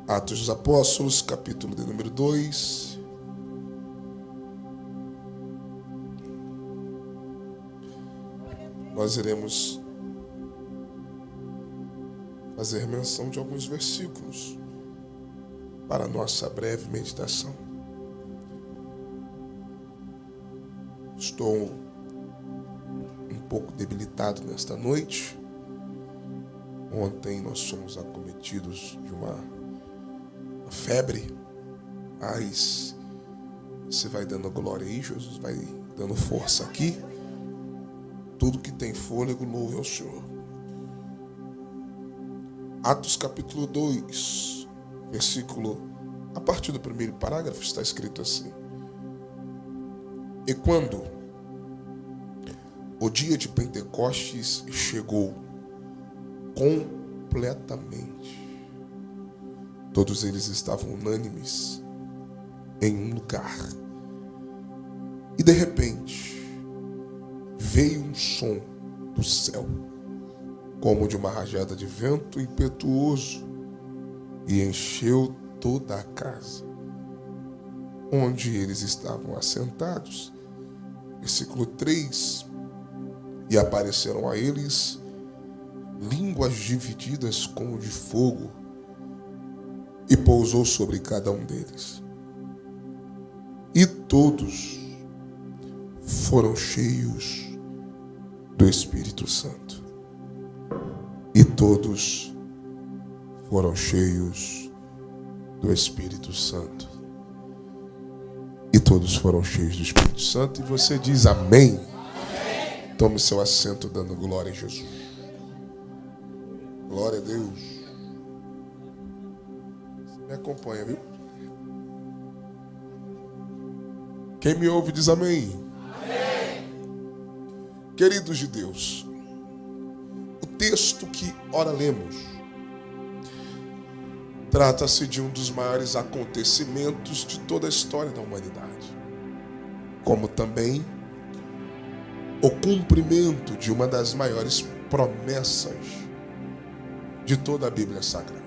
Atos dos Apóstolos, capítulo de número 2. Nós iremos fazer menção de alguns versículos para a nossa breve meditação. Estou um pouco debilitado nesta noite. Ontem nós fomos acometidos de uma febre, mas você vai dando glória aí, Jesus vai dando força aqui. Tudo que tem fôlego, louve ao Senhor. Atos capítulo 2, versículo, a partir do primeiro parágrafo, está escrito assim: E quando o dia de Pentecostes chegou completamente, todos eles estavam unânimes em um lugar. E de repente, veio um som do céu, como de uma rajada de vento impetuoso, e encheu toda a casa onde eles estavam assentados. Versículo 3: E apareceram a eles línguas divididas como de fogo, e pousou sobre cada um deles. E todos foram cheios do Espírito Santo. E todos foram cheios do Espírito Santo. E todos foram cheios do Espírito Santo. E você diz amém. Amém. Tome seu assento dando glória a Jesus. Glória a Deus. Você me acompanha, viu? Quem me ouve diz amém. Amém. Queridos de Deus, o texto que ora lemos trata-se de um dos maiores acontecimentos de toda a história da humanidade, como também o cumprimento de uma das maiores promessas de toda a Bíblia Sagrada.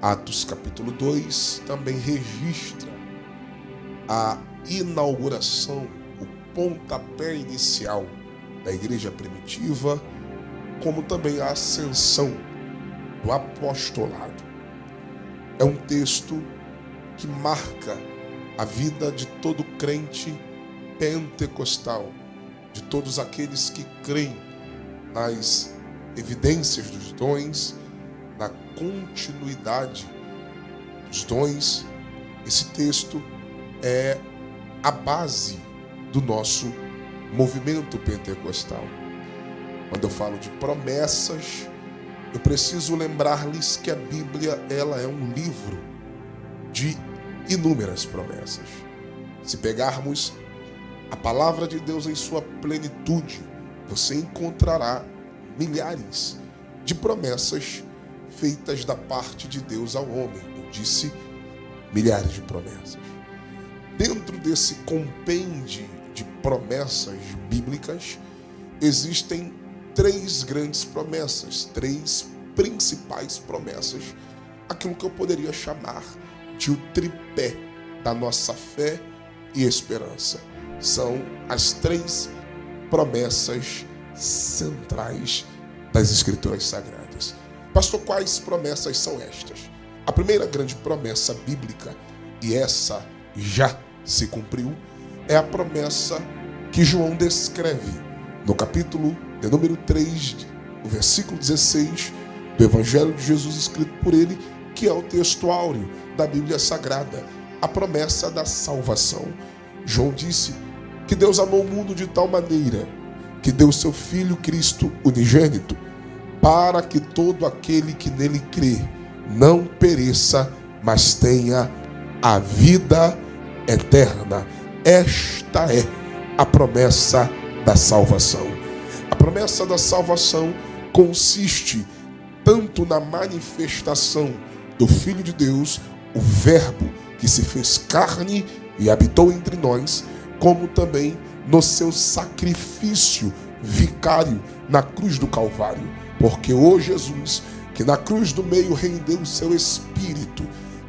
Atos capítulo 2 também registra a inauguração, o pontapé inicial da igreja primitiva, como também a ascensão do apostolado. É um texto que marca a vida de todo crente pentecostal, de todos aqueles que creem nas evidências dos dons, na continuidade dos dons. Esse texto é a base do nosso movimento pentecostal. Quando eu falo de promessas, eu preciso lembrar-lhes que a Bíblia, ela é um livro de inúmeras promessas. Se pegarmos a palavra de Deus em sua plenitude, você encontrará milhares de promessas feitas da parte de Deus ao homem. Eu disse milhares de promessas. Dentro desse compêndio de promessas bíblicas, existem três grandes promessas, três principais promessas, aquilo que eu poderia chamar de o tripé da nossa fé e esperança. São as três promessas centrais das Escrituras Sagradas. Pastor, quais promessas são estas? A primeira grande promessa bíblica, e essa já se cumpriu, é a promessa que João descreve no capítulo de número 3, o versículo 16 do Evangelho de Jesus, escrito por ele, que é o texto áureo da Bíblia Sagrada, a promessa da salvação. João disse que Deus amou o mundo de tal maneira que deu seu Filho Cristo unigênito, para que todo aquele que nele crê não pereça, mas tenha a vida eterna. Esta é a promessa da salvação. A promessa da salvação consiste tanto na manifestação do Filho de Deus, o Verbo que se fez carne e habitou entre nós, como também no seu sacrifício vicário na cruz do Calvário. Porque o Jesus que que na cruz do meio rendeu o seu espírito,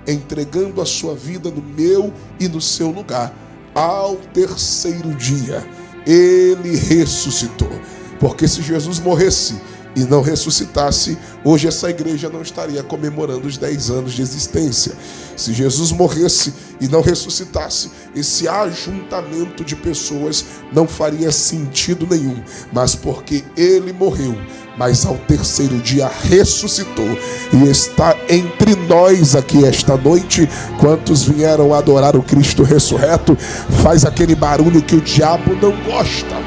entregando a sua vida no meu e no seu lugar. Ao terceiro dia, ele ressuscitou. Porque se Jesus morresse e não ressuscitasse, hoje essa igreja não estaria comemorando os 10 anos de existência. Se Jesus morresse e não ressuscitasse, esse ajuntamento de pessoas não faria sentido nenhum. Mas porque ele morreu, mas ao terceiro dia ressuscitou e está entre nós aqui esta noite. Quantos vieram adorar o Cristo ressurreto? Faz aquele barulho que o diabo não gosta.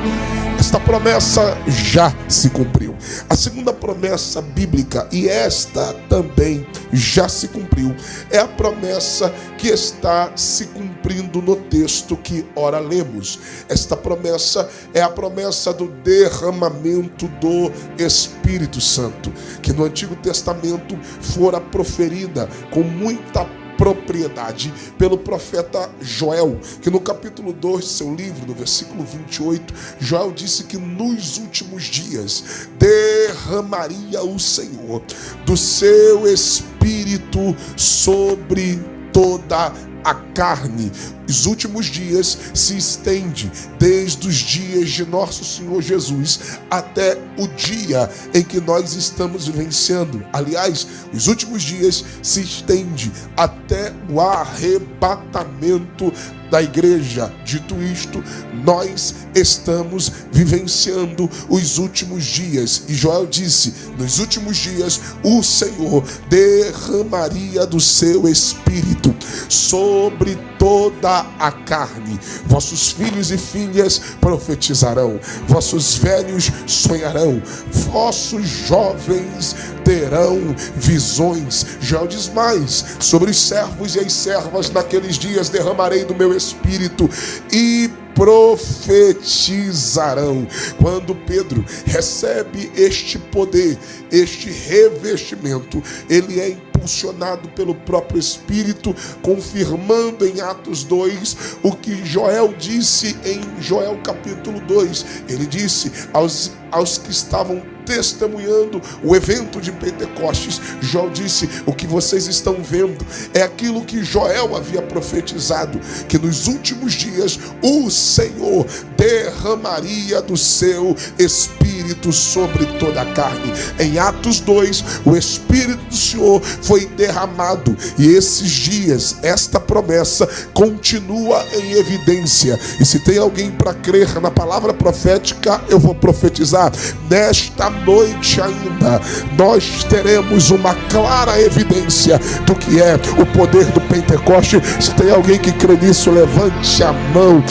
Esta promessa já se cumpriu. A segunda promessa bíblica, e esta também já se cumpriu, é a promessa que está se cumprindo no texto que ora lemos. Esta promessa é a promessa do derramamento do Espírito Santo, que no Antigo Testamento fora proferida com muita propriedade pelo profeta Joel, que no capítulo 2 de seu livro, no versículo 28, Joel disse que nos últimos dias derramaria o Senhor do seu Espírito sobre toda a carne. Os últimos dias se estende desde os dias de nosso Senhor Jesus até o dia em que nós estamos vivenciando. Aliás, os últimos dias se estende até o arrebatamento da igreja. Dito isto, nós estamos vivenciando os últimos dias. E Joel disse: nos últimos dias o Senhor derramaria do seu Espírito sobre toda a carne. Vossos filhos e filhas profetizarão, vossos velhos sonharão, vossos jovens terão visões. Joel diz mais: sobre os servos e as servas naqueles dias derramarei do meu Espírito e profetizarão. Quando Pedro recebe este poder, este revestimento, ele é impulsionado pelo próprio Espírito, confirmando em Atos 2 o que Joel disse em Joel capítulo 2. Ele disse aos que estavam testemunhando o evento de Pentecostes, Joel disse: o que vocês estão vendo é aquilo que Joel havia profetizado, que nos últimos dias o Senhor derramaria do seu Espírito sobre toda a carne. Em Atos 2, o Espírito do Senhor foi derramado, e esses dias, esta promessa continua em evidência. E se tem alguém para crer na palavra profética, eu vou profetizar: nesta noite ainda nós teremos uma clara evidência do que é o poder do Pentecoste. Se tem alguém que crê nisso, levante a mão.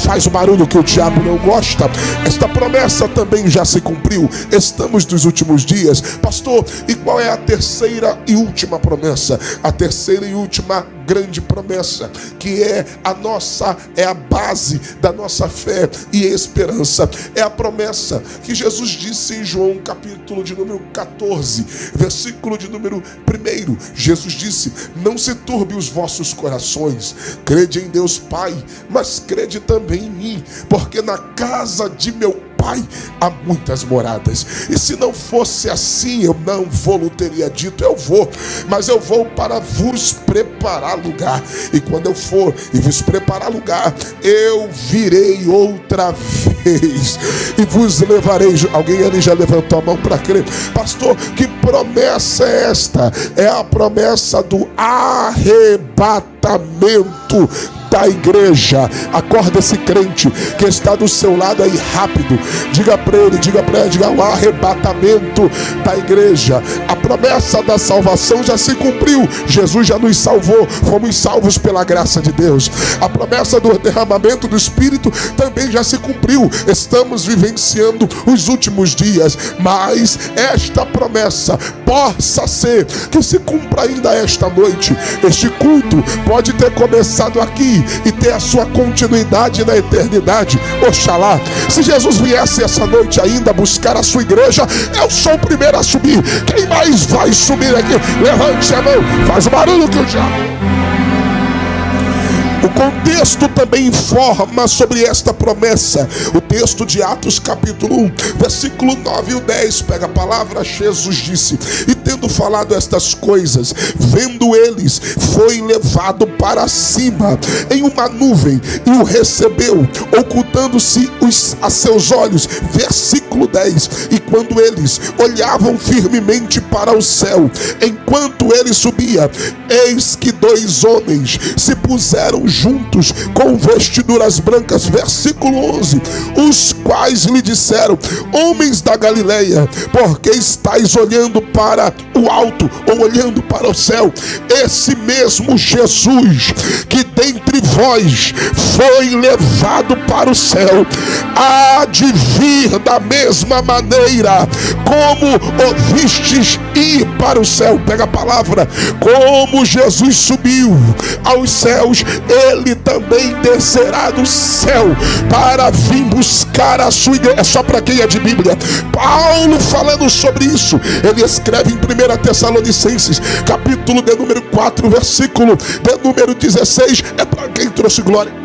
Faz o barulho que o diabo não gosta. Esta promessa também já se cumpriu. Estamos nos últimos dias. Pastor, e qual é a terceira e última promessa? A terceira e última grande promessa, que é a base da nossa fé e esperança, é a promessa que Jesus disse em João capítulo de número 14, versículo de número 1. Jesus disse: não se turbe os vossos corações, crede em Deus Pai, mas crede também em mim, porque na casa de meu Pai há muitas moradas. E se não fosse assim, eu não vou teria dito: eu vou, mas eu vou para vos preparar lugar. E quando eu for e vos preparar lugar, eu virei outra vez e vos levarei. Alguém ali já levantou a mão para crer? Pastor, que promessa é esta? É a promessa do arrebatamento da igreja. Acorda esse crente que está do seu lado aí, rápido. Diga para ele, diga o arrebatamento da igreja. A promessa da salvação já se cumpriu. Jesus já nos salvou, fomos salvos pela graça de Deus. A promessa do derramamento do Espírito também já se cumpriu. Estamos vivenciando os últimos dias, mas esta promessa possa ser que se cumpra ainda esta noite. Este culto pode ter começado aqui e ter a sua continuidade na eternidade. Oxalá. Se Jesus viesse essa noite ainda buscar a sua igreja, eu sou o primeiro a subir. Quem mais vai subir aqui? Levante a mão, faz o barulho que o diabo. O contexto também informa sobre esta promessa. O texto de Atos capítulo 1, versículo 9 e 10, pega a palavra. Jesus disse: e tendo falado estas coisas, vendo eles, foi levado para cima em uma nuvem e o recebeu, ocultando-se a seus olhos. Versículo 10, e quando eles olhavam firmemente para o céu, enquanto ele subia, eis que dois homens se puseram juntos com vestiduras brancas. Versículo 11, os quais lhe disseram: homens da Galileia, porque estáis olhando para o alto, ou olhando para o céu? Esse mesmo Jesus que dentre vós foi levado para o céu, há de vir da mesma maneira como ouvistes ir para o céu. Pega a palavra. Como Jesus subiu aos céus, ele também descerá do céu para vir buscar a sua igreja. É só para quem é de Bíblia. Paulo falando sobre isso, ele escreve em 1 Tessalonicenses capítulo de número 4, versículo de número 16. É para quem trouxe glória.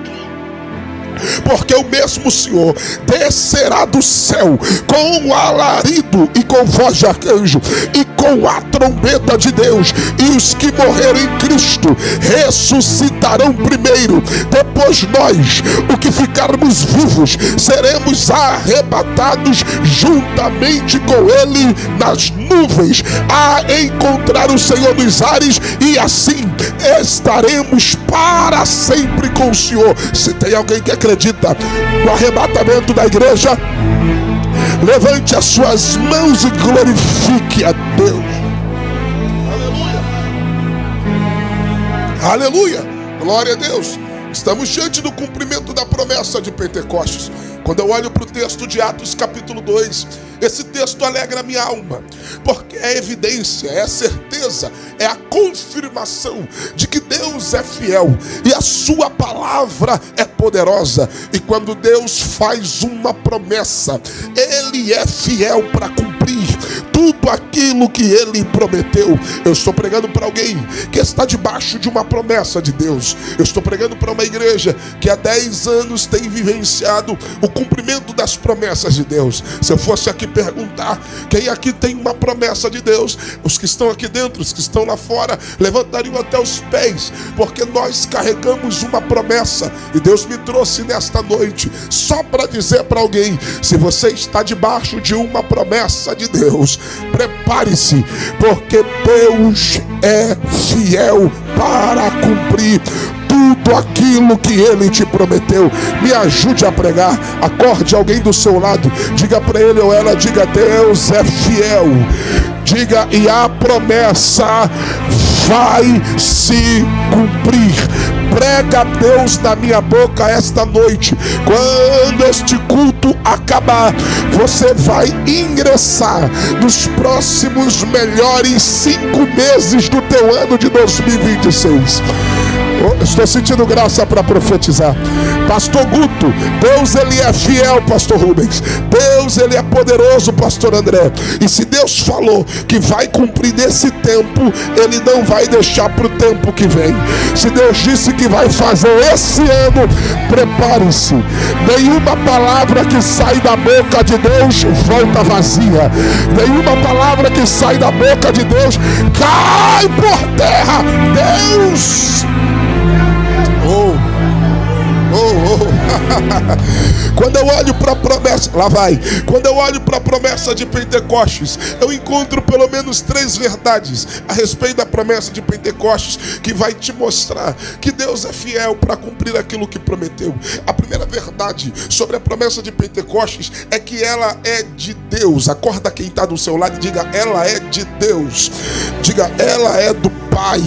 Porque o mesmo Senhor descerá do céu com alarido e com voz de arcanjo e com a trombeta de Deus, e os que morreram em Cristo ressuscitarão primeiro. Depois nós, o que ficarmos vivos, seremos arrebatados juntamente com ele nas nuvens, a encontrar o Senhor nos ares, e assim estaremos para sempre com o Senhor. Se tem alguém que acredita no arrebatamento da igreja, levante as suas mãos e glorifique a Deus. Aleluia. Aleluia. Glória a Deus. Estamos diante do cumprimento da promessa de Pentecostes. Quando eu olho para o texto de Atos capítulo 2, esse texto alegra a minha alma, porque é evidência, é certeza, é a confirmação de que Deus é fiel e a sua palavra é poderosa. E quando Deus faz uma promessa, ele é fiel para cumprir tudo aquilo que ele prometeu. Eu estou pregando para alguém que está debaixo de uma promessa de Deus. Eu estou pregando para uma igreja que há 10 anos tem vivenciado o cumprimento das promessas de Deus. Se eu fosse aqui perguntar quem aqui tem uma promessa de Deus, os que estão aqui dentro, os que estão lá fora, levantariam até os pés, porque nós carregamos uma promessa. E Deus me trouxe nesta noite só para dizer para alguém: se você está debaixo de uma promessa de Deus, prepare-se, porque Deus é fiel para cumprir tudo aquilo que ele te prometeu. Me ajude a pregar. Acorde alguém do seu lado, diga para ele ou ela, diga: Deus é fiel. Diga: e a promessa vai se cumprir. Prega a Deus na minha boca esta noite. Quando este culto acabar, você vai ingressar nos próximos melhores 5 meses do teu ano de 2026. Estou sentindo graça para profetizar. Pastor Guto, Deus ele é fiel, pastor Rubens. Deus ele é poderoso, pastor André. E se Deus falou que vai cumprir nesse tempo, ele não vai deixar para o tempo que vem. Se Deus disse que vai fazer esse ano, prepare-se. Nenhuma palavra que sai da boca de Deus volta vazia. Nenhuma palavra que sai da boca de Deus cai por terra. Deus quando eu olho para a promessa, lá vai. Quando eu olho para a promessa de Pentecostes, eu encontro pelo menos 3 verdades a respeito da promessa de Pentecostes que vai te mostrar que Deus é fiel para cumprir aquilo que prometeu. A primeira verdade sobre a promessa de Pentecostes é que ela é de Deus. Acorda quem está do seu lado e diga: ela é de Deus. Diga: ela é do Pai.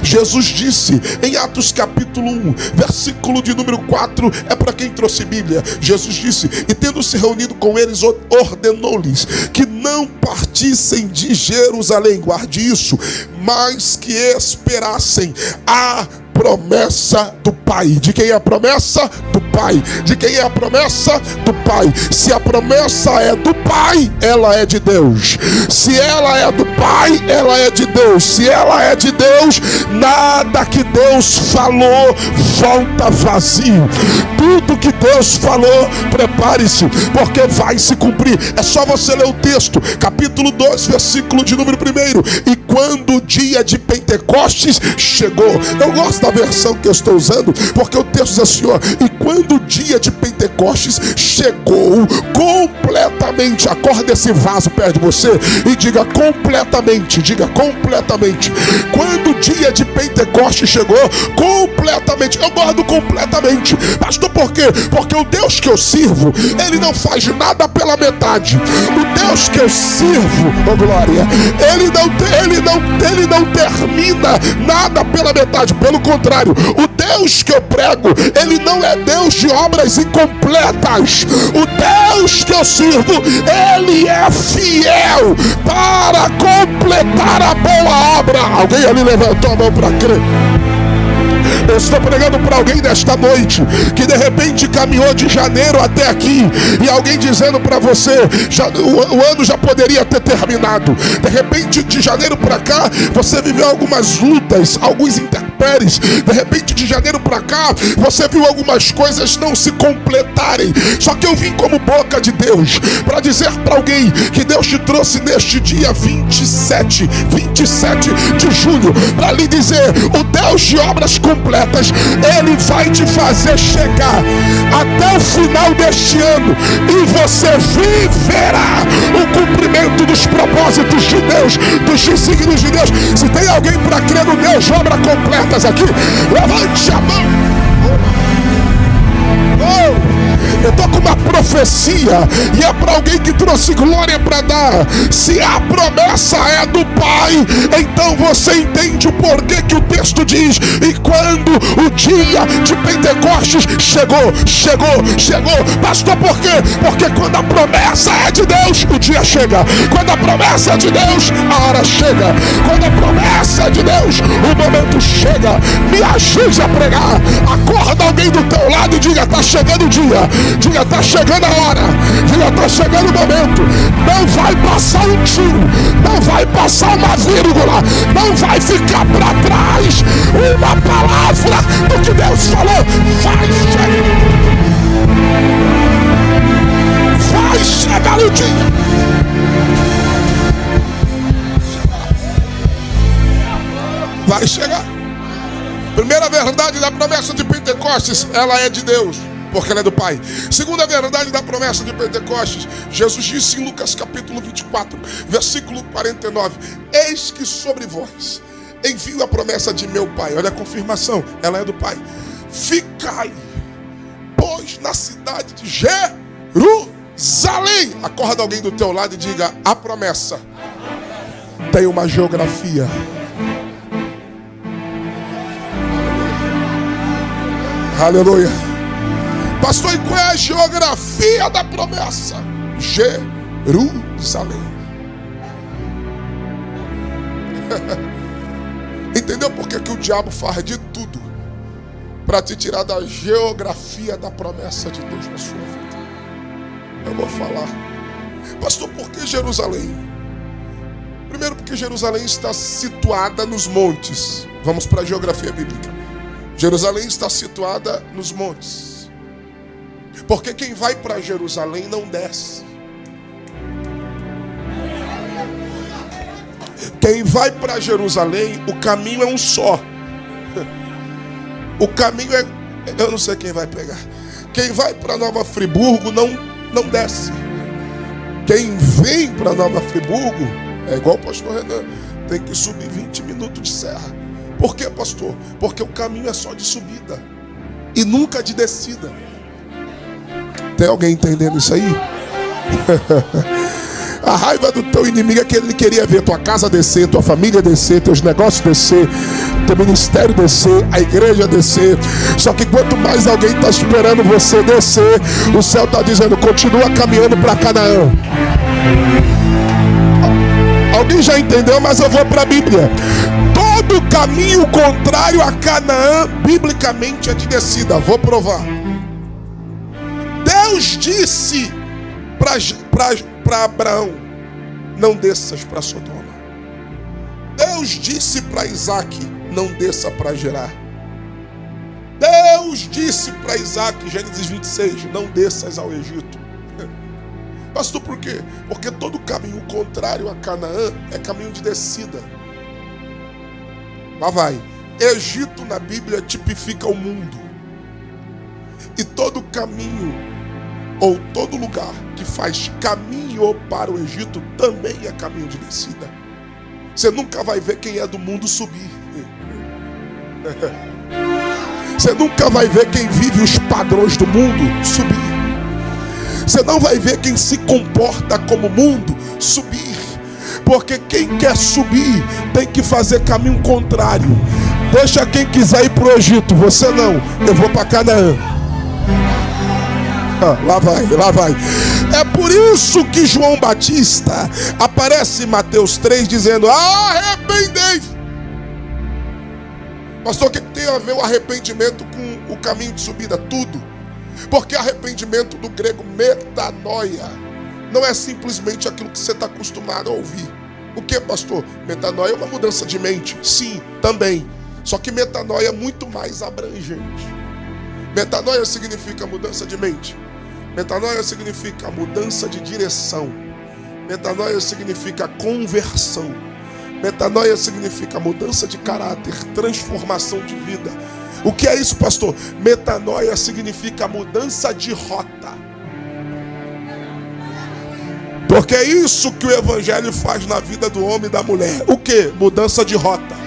Jesus disse em Atos capítulo 1, versículo de número 4, é para quem trouxe Bíblia. Jesus disse: e tendo se reunido com eles, ordenou-lhes que não partissem de Jerusalém, guarde isso, mas que esperassem a promessa do Pai. De quem é a promessa? Do Pai. De quem é a promessa? Do Pai. Se a promessa é do Pai, ela é de Deus. Se ela é do Pai, ela é de Deus. Se ela é de Deus, nada que Deus falou volta vazio. Tudo que Deus falou, prepare-se, porque vai se cumprir. É só você ler o texto, capítulo 2, versículo de número 1. E quando o dia de Pentecostes chegou, eu gosto da versão que eu estou usando, porque o texto diz assim, ó, e quando o dia de Pentecostes chegou completamente, acorda esse vaso perto de você e diga completamente, quando o dia de Pentecostes chegou completamente. Eu guardo completamente, pastor, por quê? Porque o Deus que eu sirvo, ele não faz nada pela metade. O Deus que eu sirvo, oh glória, ele não termina nada pela metade. Pelo contrário, o Deus que eu prego, ele não é Deus de obras incompletas. O Deus que eu sirvo, ele é fiel para completar a boa obra. Alguém ali levantou a mão para crer? Eu estou pregando para alguém nesta noite que de repente caminhou de janeiro até aqui, e alguém dizendo para você, o ano já poderia ter terminado. De repente, de janeiro para cá, você viveu algumas lutas, alguns intempéries. De repente, de janeiro para cá, você viu algumas coisas não se completarem. Só que eu vim como boca de Deus para dizer para alguém que Deus te trouxe neste dia 27 de julho, para lhe dizer, o Deus de obras completas, ele vai te fazer chegar até o final deste ano, e você viverá o cumprimento dos propósitos de Deus, dos desígnios de Deus. Se tem alguém para crer no Deus de obras completas aqui, levante a mão. Eu estou com uma profecia, e é para alguém que trouxe glória para dar. Se a promessa é do Pai, então você entende o porquê que o texto diz, e quando o dia de Pentecostes chegou. Pastor, por quê? Porque quando a promessa é de Deus, o dia chega. Quando a promessa é de Deus, a hora chega. Quando a promessa é de Deus, o momento chega. Me ajude a pregar. Acorda alguém do teu lado e diga, está chegando o dia. Diga, está chegando a hora. Diga, está chegando o momento. Não vai passar um tiro, não vai passar uma vírgula, não vai ficar para trás uma palavra do que Deus falou. Vai chegar o dia. Vai chegar. Primeira verdade da promessa de Pentecostes, ela é de Deus, porque ela é do Pai. Segunda verdade da promessa de Pentecostes, Jesus disse em Lucas capítulo 24, versículo 49, eis que sobre vós envio a promessa de meu Pai. Olha a confirmação, ela é do Pai. Ficai, pois, na cidade de Jerusalém. Acorda alguém do teu lado e diga, a promessa tem uma geografia. Aleluia. Pastor, e qual é a geografia da promessa? Jerusalém. Entendeu por que o diabo faz de tudo para te tirar da geografia da promessa de Deus na sua vida? Eu vou falar. Pastor, por que Jerusalém? Primeiro, porque Jerusalém está situada nos montes. Vamos para a geografia bíblica. Jerusalém está situada nos montes. Porque quem vai para Jerusalém não desce. Quem vai para Jerusalém, o caminho é um só. O caminho é... Eu não sei quem vai pegar. Quem vai para Nova Friburgo não desce. Quem vem para Nova Friburgo é igual o pastor Renan, tem que subir 20 minutos de serra. Por quê, pastor? Porque o caminho é só de subida e nunca de descida. Tem alguém entendendo isso aí? A raiva do teu inimigo é que ele queria ver tua casa descer, tua família descer, teus negócios descer, teu ministério descer, a igreja descer. Só que quanto mais alguém está esperando você descer, o céu está dizendo, continua caminhando para Canaã. Alguém já entendeu, mas eu vou para a Bíblia. Todo caminho contrário a Canaã, biblicamente, é de descida. Vou provar. Deus disse para Abraão: não desças para Sodoma. Deus disse para Isaac: não desça para Gerar. Deus disse para Isaac, Gênesis 26, não desças ao Egito. Pastor, por quê? Porque todo caminho contrário a Canaã é caminho de descida. Lá vai. Egito na Bíblia tipifica o mundo. E todo caminho, ou todo lugar que faz caminho para o Egito, também é caminho de descida. Você nunca vai ver quem é do mundo subir. Você nunca vai ver quem vive os padrões do mundo subir. Você não vai ver quem se comporta como o mundo subir. Porque quem quer subir tem que fazer caminho contrário. Deixa quem quiser ir para o Egito. Você não, eu vou para Canaã. Lá vai. É por isso que João Batista aparece em Mateus 3 dizendo: arrependei-vos. Pastor, o que tem a ver o arrependimento com o caminho de subida? Tudo. Porque arrependimento do grego metanoia não é simplesmente aquilo que você está acostumado a ouvir. O que, pastor? Metanoia é uma mudança de mente. Sim, também. Só que metanoia é muito mais abrangente. Metanoia significa mudança de mente. Metanoia significa mudança de direção. Metanoia significa conversão. Metanoia significa mudança de caráter, transformação de vida. O que é isso, pastor? Metanoia significa mudança de rota. Porque é isso que o evangelho faz na vida do homem e da mulher. O que? Mudança de rota.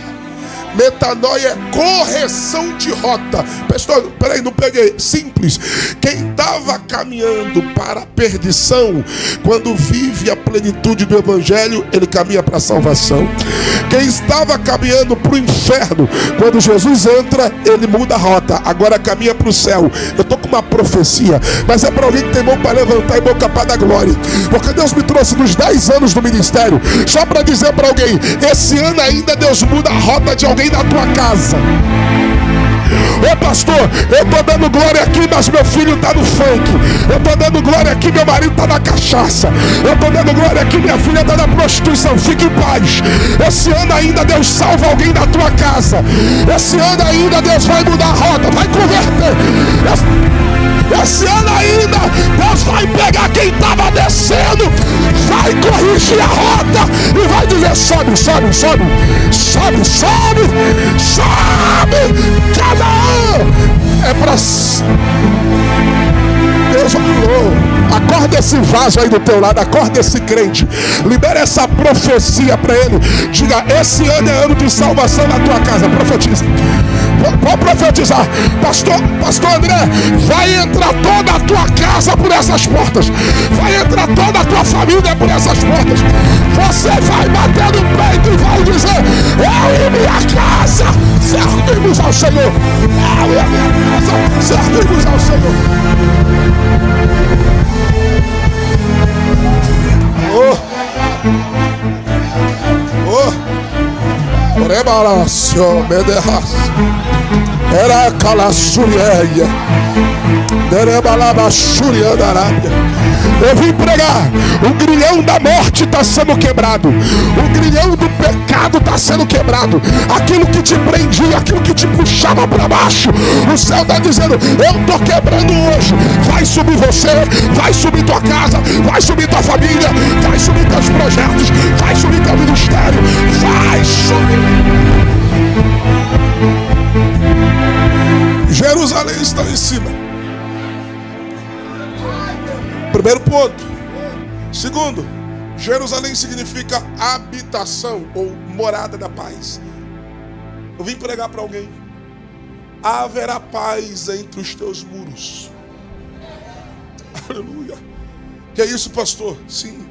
Metanoia é correção de rota. Pastor, peraí, não peguei. Simples. Quem estava caminhando para a perdição, quando vive a plenitude do evangelho, ele caminha para a salvação. Quem estava caminhando para o inferno, quando Jesus entra, ele muda a rota. Agora caminha para o céu. Eu estou com uma profecia, mas é para alguém que tem mão para levantar e boca para dar glória. Porque Deus me trouxe nos 10 anos do ministério, só para dizer para alguém: esse ano ainda Deus muda a rota de alguém na tua casa. Ô pastor, eu tô dando glória aqui, mas meu filho tá no funk. Eu tô dando glória aqui, meu marido tá na cachaça. Eu tô dando glória aqui, minha filha tá na prostituição. Fique em paz. Esse ano ainda Deus salva alguém da tua casa. Esse ano ainda Deus vai mudar a rota, vai converter. Esse ano ainda Deus vai pegar quem estava descendo, vai corrigir a rota e vai dizer: sobe, sobe, sobe, sobe, sobe, sobe. Canaã é para... Deus falou: acorda esse vaso aí do teu lado, acorda esse crente, libera essa profecia para ele. Diga: esse ano é ano de salvação na tua casa. Profetiza. Vou profetizar. Pastor André, vai entrar toda a tua casa por essas portas. Vai entrar toda a tua família por essas portas. Você vai bater no peito e vai dizer: eu e minha casa servimos ao Senhor. Eu e a minha casa servimos ao Senhor. Rebalacio me derras. Era calassuriaia. Derebalaba xuria da Arábia. Eu vim pregar: o grilhão da morte está sendo quebrado. O grilhão do pecado está sendo quebrado. Aquilo que te prendia, aquilo que te puxava para baixo, o céu está dizendo: eu estou quebrando hoje. Vai subir você, vai subir tua casa, vai subir tua família, vai subir teus projetos, vai subir teu ministério, vai subir. Jerusalém está em cima. Primeiro ponto. Segundo, Jerusalém significa habitação ou morada da paz. Eu vim pregar para alguém: haverá paz entre os teus muros. Aleluia. Que é isso, pastor? Sim.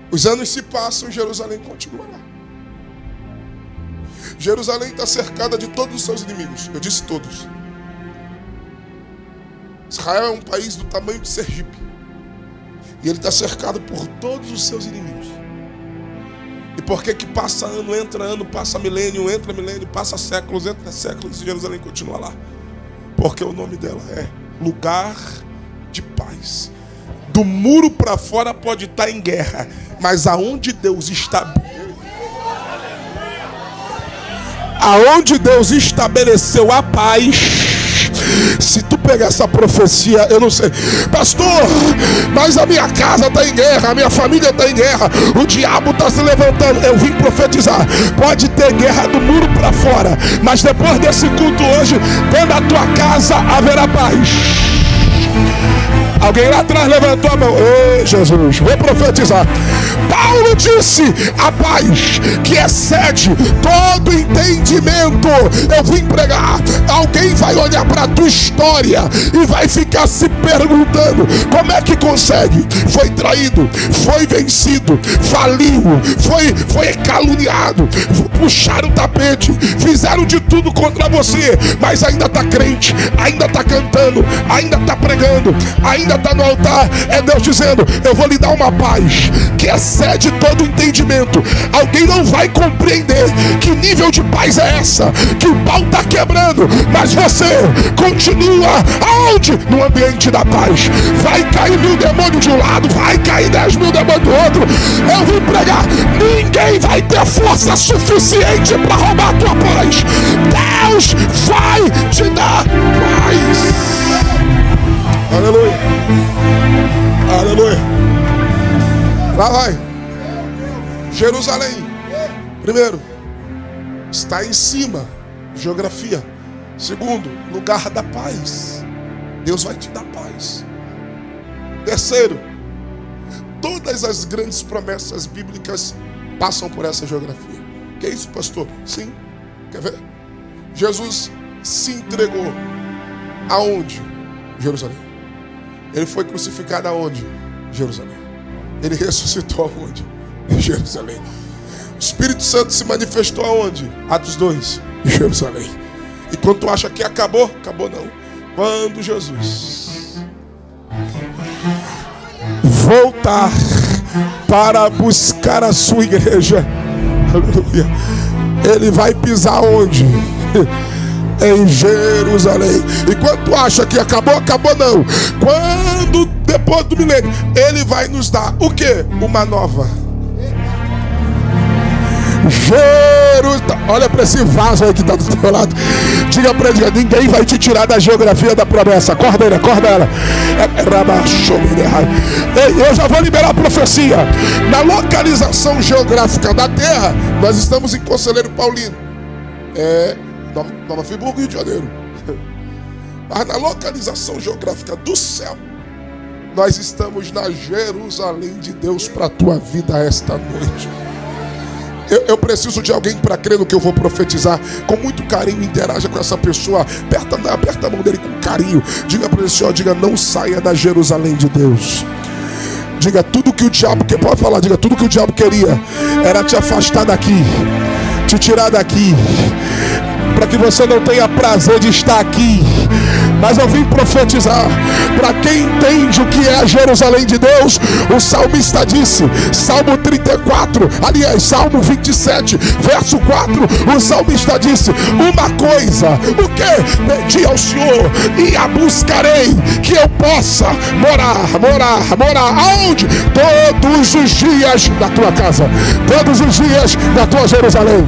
Os anos se passam e Jerusalém continua lá. Jerusalém está cercada de todos os seus inimigos. Eu disse todos. Israel é um país do tamanho de Sergipe. E ele está cercado por todos os seus inimigos. E por que passa ano, passa milênio, entra milênio, passa séculos, entra séculos e Jerusalém continua lá? Porque o nome dela é lugar de paz. Do muro para fora pode estar em guerra, mas aonde Deus está, aonde Deus estabeleceu a paz. Se tu pegar essa profecia, eu não sei, pastor, mas a minha casa está em guerra, a minha família está em guerra, o diabo está se levantando. Eu vim profetizar. Pode ter guerra do muro para fora, mas depois desse culto hoje, dentro da tua casa haverá paz. Alguém lá atrás levantou a mão. Ei, Jesus, vou profetizar. Paulo disse: a paz que excede todo entendimento. Eu vim pregar. Alguém vai olhar para a tua história e vai ficar se perguntando: como é que consegue? Foi traído, foi vencido, faliu, foi caluniado, puxaram o tapete, fizeram de tudo contra você, mas ainda está crente, ainda está cantando, ainda está pregando, ainda está no altar. É Deus dizendo: eu vou lhe dar uma paz que excede todo entendimento. Alguém não vai compreender que nível de paz é essa, que o pau está quebrando, mas você continua aonde? No ambiente da paz. Vai cair 1000 demônios de um lado, vai cair 10.000 demônios do outro. Eu vim pregar: ninguém vai ter força suficiente para roubar a tua paz. Deus vai te dar paz. Aleluia. Aleluia. Lá vai. Jerusalém. Primeiro, está em cima. Geografia. Segundo, lugar da paz. Deus vai te dar paz. Terceiro, todas as grandes promessas bíblicas passam por essa geografia. Que é isso, pastor? Sim. Quer ver? Jesus se entregou aonde? Jerusalém. Ele foi crucificado aonde? Jerusalém. Ele ressuscitou aonde? Em Jerusalém. O Espírito Santo se manifestou aonde? Atos 2, em Jerusalém. E quando tu acha que acabou, acabou não. Quando Jesus voltar para buscar a sua igreja, aleluia, ele vai pisar onde? Em Jerusalém. E quando tu acha que acabou, acabou não. Quando depois do milênio, ele vai nos dar o quê? Uma nova Jerusalém. Olha para esse vaso aí que está do teu lado. Diga para ele: ninguém vai te tirar da geografia da promessa. Acorda ele, acorda ela. Eu já vou liberar a profecia. Na localização geográfica da terra, nós estamos em Conselheiro Paulino, Nova Friburgo, Rio de Janeiro. Mas na localização geográfica do céu, nós estamos na Jerusalém de Deus para a tua vida esta noite. Eu preciso de alguém para crer no que eu vou profetizar. Com muito carinho, interaja com essa pessoa. Aperta a mão dele com carinho. Diga para ele assim, ó, diga: não saia da Jerusalém de Deus. Diga: tudo que o diabo quer, pode falar, diga: tudo que o diabo queria era te afastar daqui, te tirar daqui, para que você não tenha prazer de estar aqui. Mas eu vim profetizar para quem entende o que é a Jerusalém de Deus. O salmista disse, Salmo 34, aliás, Salmo 27, verso 4, o salmista disse: uma coisa, o que? Pedi ao Senhor e a buscarei, que eu possa morar, aonde? Todos os dias da tua casa, todos os dias da tua Jerusalém,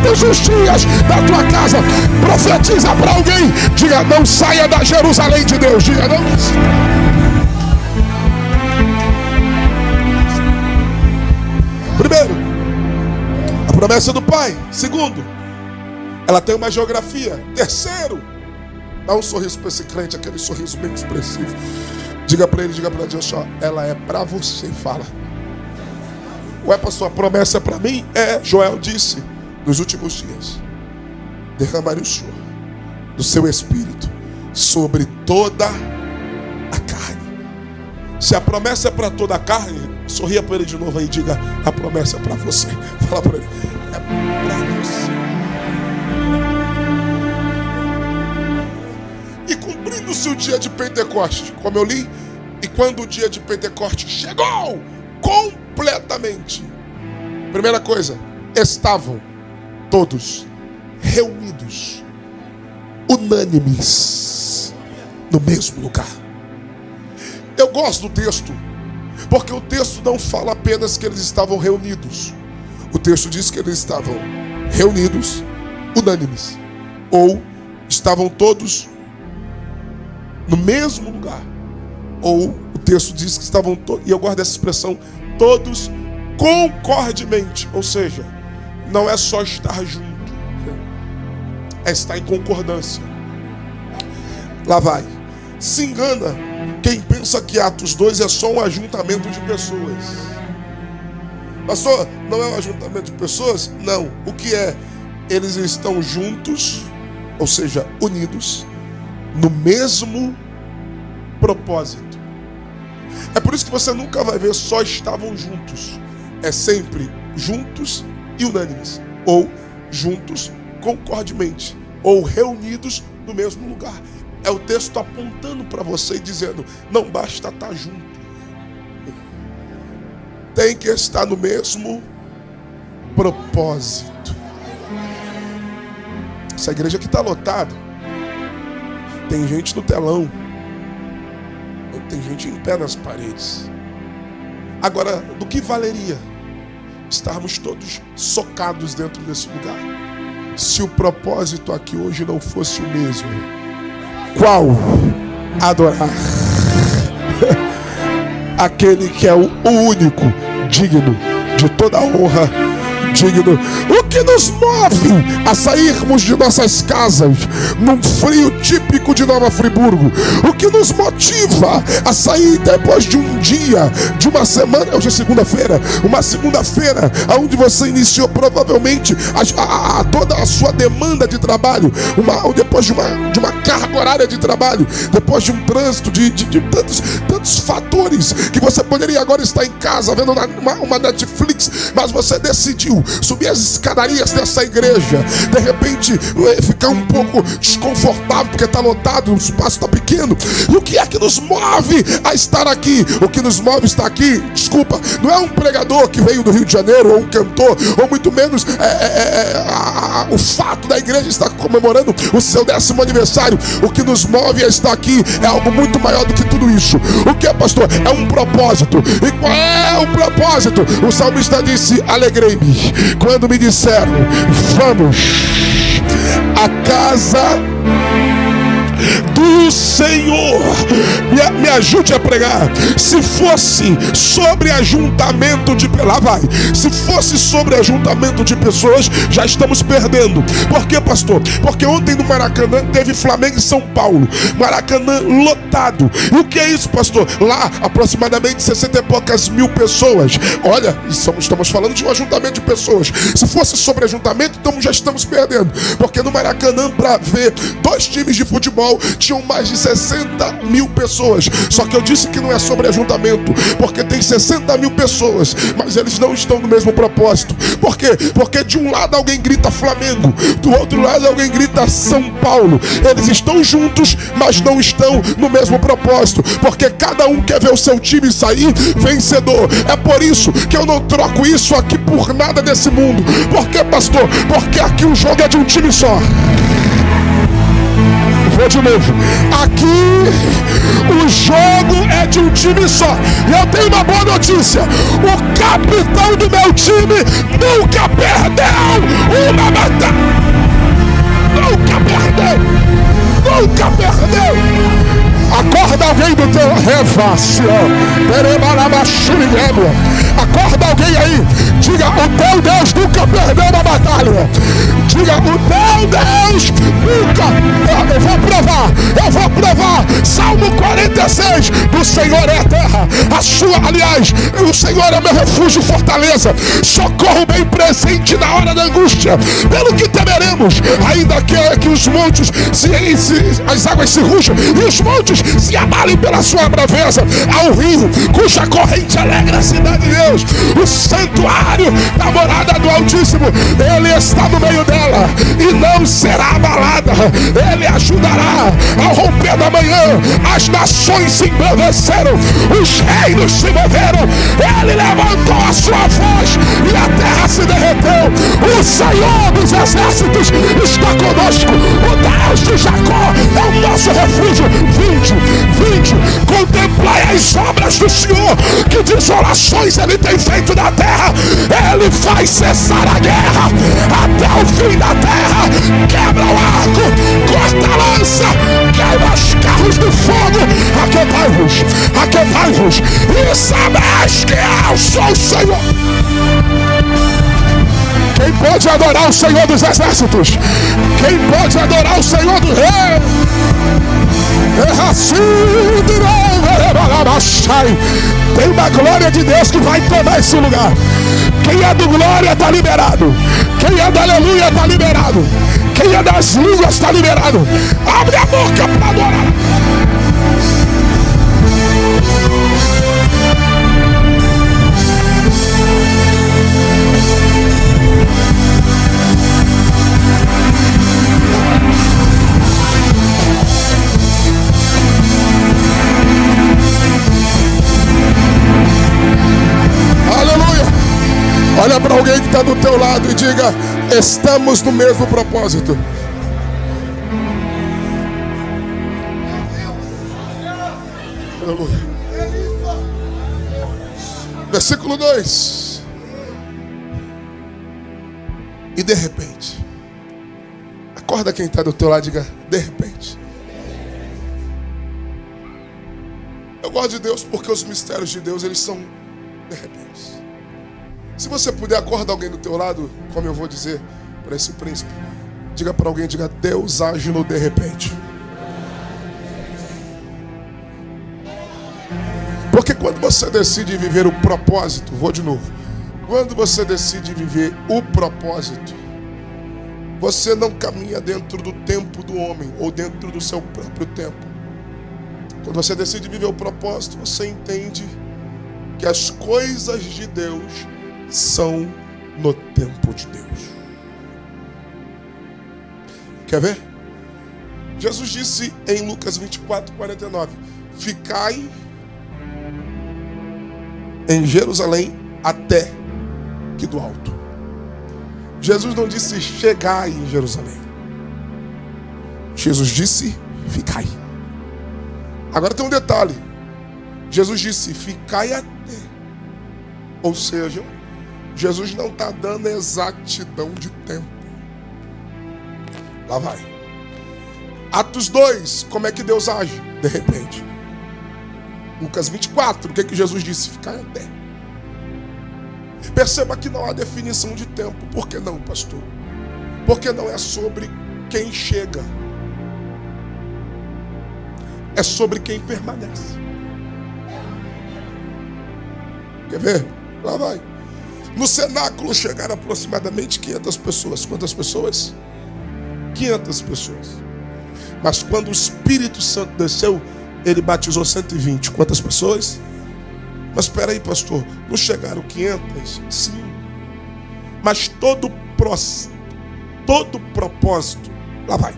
todos os dias da tua casa. Profetiza para alguém, diga: não saia da Jerusalém de Deus. Diga: não. Primeiro, a promessa do Pai. Segundo, ela tem uma geografia. Terceiro, dá um sorriso para esse crente, aquele sorriso bem expressivo. Diga para ele, diga para Deus só: ela é para você. Fala: ué, pastor, a promessa é para mim? Joel disse: nos últimos dias derramarei o Senhor do seu espírito sobre toda a carne. Se a promessa é para toda a carne, sorria para ele de novo aí e diga: a promessa é para você. Fala para ele: é para você. E cumprindo-se o dia de Pentecostes, como eu li, e quando o dia de Pentecostes chegou completamente, Primeira coisa, estavam todos reunidos, unânimes, no mesmo lugar. Eu gosto do texto, porque o texto não fala apenas que eles estavam reunidos. O texto diz que eles estavam reunidos, unânimes, ou estavam todos no mesmo lugar. Ou o texto diz que estavam todos, e eu guardo essa expressão, todos concordemente. Ou seja, não é só estar junto, é estar em concordância. Lá vai. Se engana quem pensa que Atos 2 é só um ajuntamento de pessoas. Pastor, não é um ajuntamento de pessoas? Não. O que é? Eles estão juntos, ou seja, unidos, no mesmo propósito. É por isso que você nunca vai ver só estavam juntos. É sempre juntos e unânimes, ou juntos concordemente, ou reunidos no mesmo lugar. É o texto apontando para você e dizendo, não basta estar junto, tem que estar no mesmo propósito. Essa igreja aqui está lotada, tem gente no telão, tem gente em pé nas paredes. Agora, do que valeria estarmos todos socados dentro desse lugar, se o propósito aqui hoje não fosse o mesmo? Qual? Adorar aquele que é o único digno de toda honra, digno. O que nos move a sairmos de nossas casas num frio típico de Nova Friburgo? O que nos motiva a sair depois de um dia, de uma semana, hoje é segunda-feira, uma segunda-feira onde você iniciou provavelmente toda a sua demanda de trabalho, depois de uma carga horária de trabalho, depois de um trânsito de tantos fatores, que você poderia agora estar em casa vendo uma Netflix, mas você decidiu subir as escadarias dessa igreja, de repente ficar um pouco desconfortável porque está lotado, o espaço está pequeno. E o que é que nos move a estar aqui? O que nos move a estar aqui, desculpa, não é um pregador que veio do Rio de Janeiro, ou um cantor, ou muito menos o fato da igreja estar comemorando o seu 10º aniversário. O que nos move a estar aqui é algo muito maior do que tudo isso. O que é, pastor? É um propósito. E qual é o propósito? O salmista disse, alegrei-me quando me disseram, vamos à casa do Senhor. Me ajude a pregar. Se fosse sobre ajuntamento de... Lá vai. Se fosse sobre ajuntamento de pessoas, já estamos perdendo. Por quê, pastor? Porque ontem no Maracanã teve Flamengo e São Paulo. Maracanã lotado. E o que é isso, pastor? Lá, aproximadamente 60 e poucas mil pessoas. Olha, estamos falando de um ajuntamento de pessoas. Se fosse sobre ajuntamento, então já estamos perdendo. Porque no Maracanã, para ver 2 times de futebol, tinham mais de 60 mil pessoas. Só que eu disse que não é sobre ajuntamento, porque tem 60 mil pessoas, mas eles não estão no mesmo propósito. Por quê? Porque de um lado alguém grita Flamengo, do outro lado alguém grita São Paulo. Eles estão juntos, mas não estão no mesmo propósito, porque cada um quer ver o seu time sair vencedor. É por isso que eu não troco isso aqui por nada desse mundo. Por quê, pastor? Porque aqui o jogo é de um time só. Vou de novo. Aqui o jogo é de um time só. E eu tenho uma boa notícia. O capitão do meu time nunca perdeu uma batalha. Nunca perdeu. Acorda alguém do teu revacio. Acorda alguém aí. Diga, o teu Deus nunca perdeu uma batalha. Diga, o teu Deus nunca. Eu vou provar. Salmo 46. Do Senhor é a terra. O Senhor é meu refúgio e fortaleza. Socorro bem presente na hora da angústia. Pelo que temeremos, ainda que os montes as águas se rujam e os montes se abalem pela sua braveza. Ao rio cuja corrente alegra a cidade de Deus, o santuário da morada do Altíssimo. Ele está no meio dela e não será abalada. Ele ajudará ao romper da manhã, as nações se embranqueceram, os reinos se moveram. Ele levantou a sua voz e a terra se derreteu. O Senhor dos exércitos está conosco. O Deus de Jacó é o nosso refúgio. Vinde, contemplai as obras do Senhor, que desolações Ele tem feito na terra. Ele faz cessar a guerra até o fim da terra. Quebra o arco, corta a lança, queima os carros de fogo. Aquetai-vos e sabeis que eu sou o Senhor. Quem pode adorar o Senhor dos exércitos? Quem pode adorar o Senhor do rei? Tem uma glória de Deus que vai tomar esse lugar. Quem é do glória está liberado. Quem é do aleluia está liberado. Quem é das línguas está liberado. Abre a boca para adorar. Olha para alguém que está do teu lado e diga: estamos no mesmo propósito. Aleluia. Versículo 2. E de repente, acorda quem está do teu lado e diga: de repente. Eu gosto de Deus porque os mistérios de Deus, eles são de repente. Se você puder, acordar alguém do teu lado, como eu vou dizer para esse príncipe, diga para alguém, diga: Deus age no de repente. Porque quando você decide viver o propósito, vou de novo, quando você decide viver o propósito, você não caminha dentro do tempo do homem ou dentro do seu próprio tempo. Quando você decide viver o propósito, você entende que as coisas de Deus são no tempo de Deus. Quer ver? Jesus disse em Lucas 24:49: ficai em Jerusalém até que do alto. Jesus não disse chegai em Jerusalém. Jesus disse ficai. Agora tem um detalhe. Jesus disse ficai até. Ou seja, Jesus não está dando exatidão de tempo. Lá vai. Atos 2, como é que Deus age? De repente. Lucas 24, o que que Jesus disse? Ficar até. Perceba que não há definição de tempo. Por que não, pastor? Porque não é sobre quem chega. É sobre quem permanece. Quer ver? Lá vai. No cenáculo chegaram aproximadamente 500 pessoas. Quantas pessoas? 500 pessoas. Mas quando o Espírito Santo desceu, ele batizou 120. Quantas pessoas? Mas espera aí, pastor, não chegaram 500? Sim. Mas todo propósito, lá vai.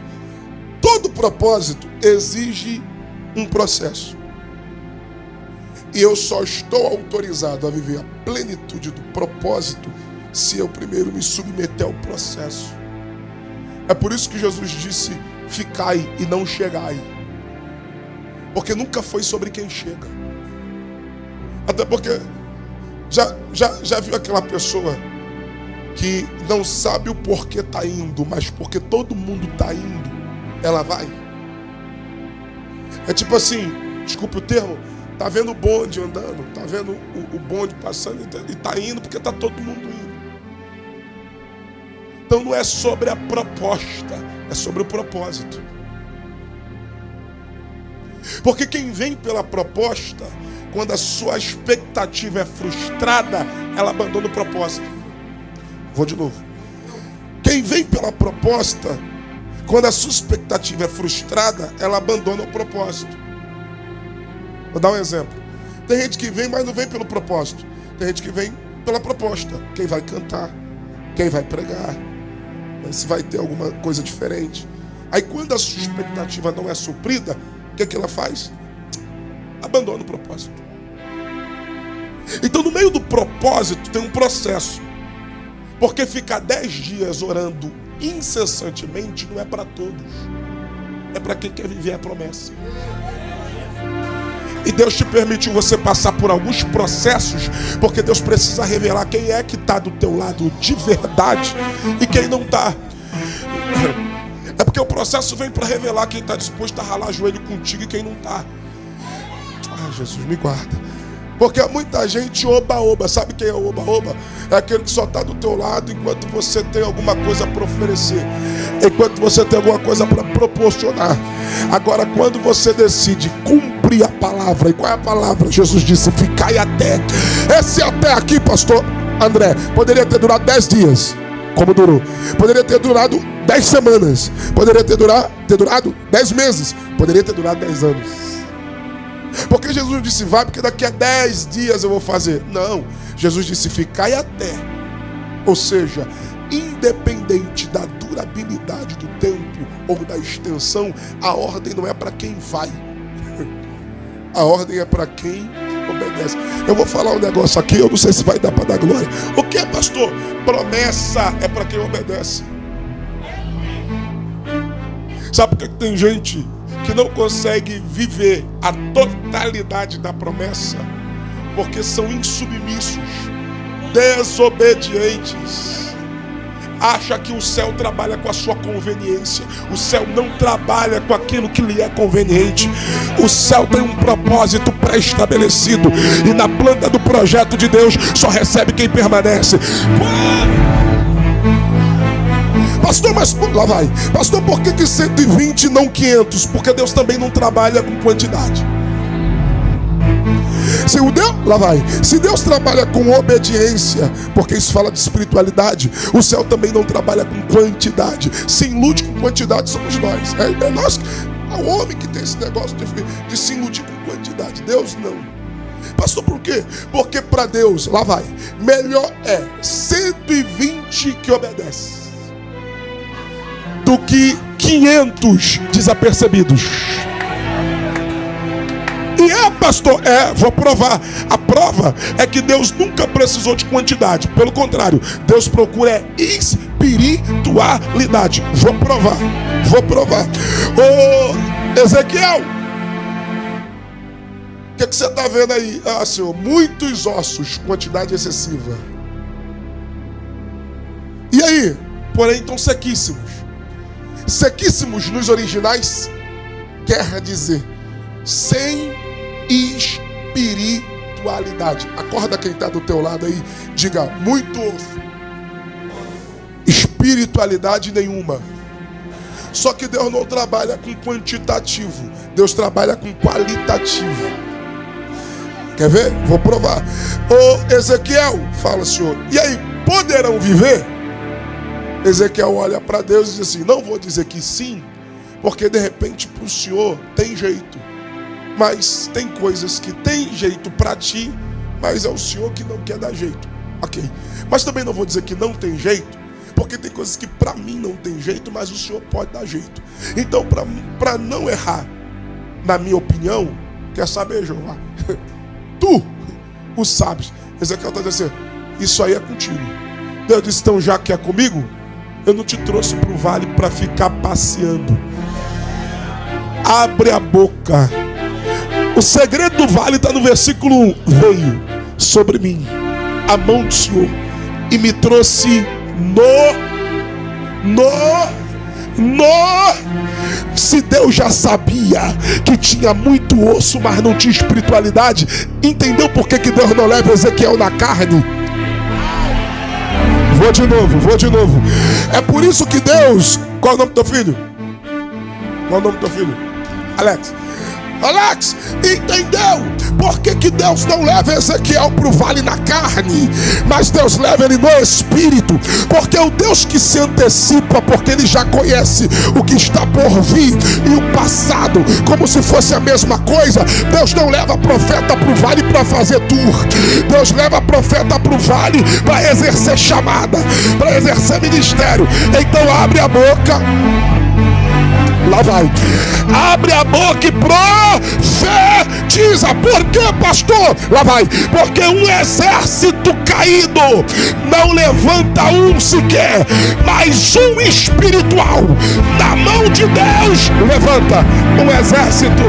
Todo propósito exige um processo. E eu só estou autorizado a viver a plenitude do propósito se eu primeiro me submeter ao processo. É por isso que Jesus disse: ficai e não chegai. Porque nunca foi sobre quem chega. Até porque já viu aquela pessoa que não sabe o porquê está indo, mas porque todo mundo está indo, ela vai? É tipo assim, desculpe o termo, tá vendo o bonde andando, tá vendo o bonde passando e tá indo porque tá todo mundo indo. Então não é sobre a proposta, é sobre o propósito. Porque quem vem pela proposta, quando a sua expectativa é frustrada, ela abandona o propósito. Vou de novo. Quem vem pela proposta, quando a sua expectativa é frustrada, ela abandona o propósito. Vou dar um exemplo. Tem gente que vem, mas não vem pelo propósito. Tem gente que vem pela proposta. Quem vai cantar, quem vai pregar, se vai ter alguma coisa diferente. Aí quando a sua expectativa não é suprida, O que ela faz? Abandona o propósito. Então, no meio do propósito tem um processo. Porque ficar 10 dias orando incessantemente não é para todos. É para quem quer viver a promessa. E Deus te permitiu você passar por alguns processos, porque Deus precisa revelar quem é que está do teu lado de verdade e quem não está. É porque o processo vem para revelar quem está disposto a ralar joelho contigo e quem não está. Ah, Jesus, me guarda. Porque muita gente oba-oba. Sabe quem é o oba-oba? É aquele que só está do teu lado enquanto você tem alguma coisa para oferecer, enquanto você tem alguma coisa para proporcionar. Agora, quando você decide cumprir a palavra, e qual é a palavra? Jesus disse: ficai até. Esse até aqui, pastor André, poderia ter durado 10 dias, como durou. Poderia ter durado 10 semanas. Poderia ter durado 10 meses. Poderia ter durado 10 anos. Porque Jesus disse: vai, porque daqui a 10 dias eu vou fazer. Não, Jesus disse: ficai até. Ou seja, independente da durabilidade do tempo ou da extensão, a ordem não é para quem vai. A ordem é para quem obedece. Eu vou falar um negócio aqui, eu não sei se vai dar para dar glória. O que é, pastor? Promessa é para quem obedece. Sabe por que tem gente que não consegue viver a totalidade da promessa? Porque são insubmissos, desobedientes. Acha que o céu trabalha com a sua conveniência. O céu não trabalha com aquilo que lhe é conveniente. O céu tem um propósito pré-estabelecido, e na planta do projeto de Deus só recebe quem permanece. Pastor, mas lá vai. Pastor, por que 120 e não 500? Porque Deus também não trabalha com quantidade. Se Deus trabalha com obediência, porque isso fala de espiritualidade, o céu também não trabalha com quantidade. Se ilude com quantidade somos nós. É nós, é o homem que tem esse negócio de se iludir com quantidade. Deus não. Pastor, por quê? Porque para Deus, lá vai, melhor é 120 que obedece do que 500 desapercebidos. E pastor, vou provar. A prova é que Deus nunca precisou de quantidade. Pelo contrário, Deus procura espiritualidade. Vou provar. Ô Ezequiel, o que você está vendo aí? Ah, Senhor, muitos ossos, quantidade excessiva. E aí? Porém, estão sequíssimos. Sequíssimos nos originais quer dizer sem espiritualidade. Acorda quem está do teu lado aí, diga: muito osso, espiritualidade nenhuma. Só que Deus não trabalha com quantitativo, Deus trabalha com qualitativo. Quer ver? Vou provar. Ô Ezequiel, fala, Senhor, e aí, poderão viver? Ezequiel olha para Deus e diz assim: não vou dizer que sim, porque de repente para o Senhor tem jeito. Mas tem coisas que tem jeito para ti, mas é o Senhor que não quer dar jeito. Ok. Mas também não vou dizer que não tem jeito, porque tem coisas que para mim não tem jeito, mas o Senhor pode dar jeito. Então, para não errar, na minha opinião, quer saber, Jeová? Tu o sabes. Ezequiel está dizendo assim: isso aí é contigo. Deus disse: então, já que é comigo, eu não te trouxe para o vale para ficar passeando. Abre a boca. O segredo do vale está no versículo 1. Veio sobre mim a mão do Senhor e me trouxe Se Deus já sabia que tinha muito osso, mas não tinha espiritualidade, entendeu por que Deus não leva Ezequiel na carne? Vou de novo. É por isso que Deus... Qual é o nome do teu filho? Alex, entendeu? Por que Deus não leva Ezequiel para o vale na carne, mas Deus leva ele no espírito? Porque o Deus que se antecipa, porque ele já conhece o que está por vir e o passado, como se fosse a mesma coisa. Deus não leva profeta para o vale para fazer tour. Deus leva profeta para o vale para exercer chamada, para exercer ministério. Então abre a boca. Lá vai. Abre a boca e profetiza. Por quê, pastor? Lá vai. Porque um exército caído não levanta um sequer, mas um espiritual na mão de Deus levanta um exército.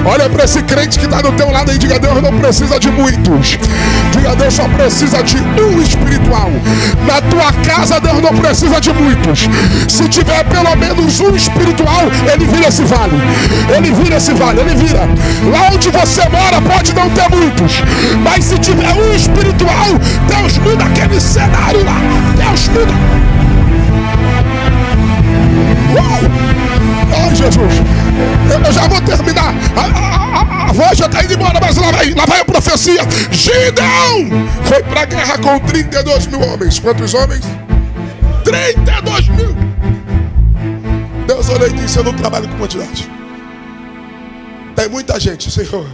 Olha para esse crente que está do teu lado e diga: Deus não precisa de muitos. Diga: Deus só precisa de um espiritual. Na tua casa Deus não precisa de muitos. Se tiver pelo menos um espiritual, ele vira esse vale. Ele vira esse vale, ele vira. Lá onde você mora pode não ter muitos, mas se tiver um espiritual, Deus muda aquele cenário lá. Deus muda. Ai, Jesus, eu já vou terminar. A voz já está indo embora, mas lá vai a profecia. Gideão foi para a guerra com 32 mil homens. Quantos homens? 32 mil. Deus, olha aí, disse: eu não trabalho com quantidade. Tem muita gente, Senhor.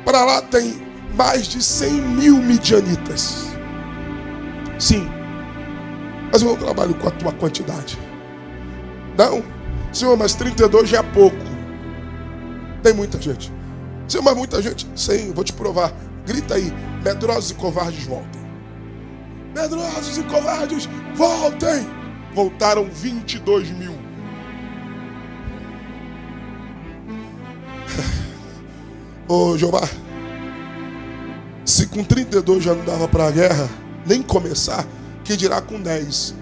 Para lá tem mais de 100 mil midianitas. Sim, mas eu não trabalho com a tua quantidade. Não, Senhor, mas 32 já é pouco. Tem muita gente. Senhor, mas muita gente. Sim, vou te provar. Grita aí: medrosos e covardes voltem. Medrosos e covardes voltem. Voltaram 22 mil. Ô Jeová, se com 32 já não dava para a guerra nem começar, que dirá com 10?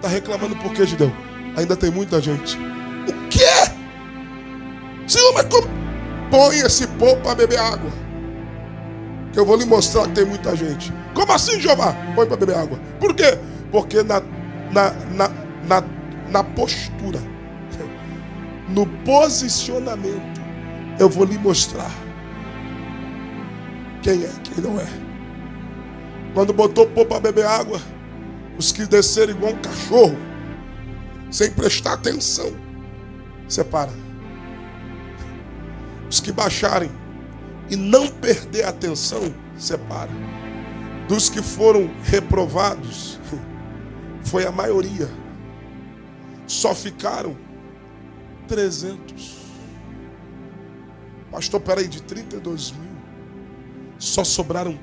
Tá reclamando por quê, Gideão? Ainda tem muita gente. O quê? Senhor, mas como? Põe esse povo para beber água, que eu vou lhe mostrar que tem muita gente. Como assim, Jeová? Põe para beber água. Por quê? Porque na postura, no posicionamento, eu vou lhe mostrar quem é, quem não é. Quando botou o povo para beber água, os que desceram igual um cachorro, sem prestar atenção, separa. Os que baixarem e não perder a atenção, separa. Dos que foram reprovados, foi a maioria. Só ficaram 300. Pastor, peraí, de 32 mil, só sobraram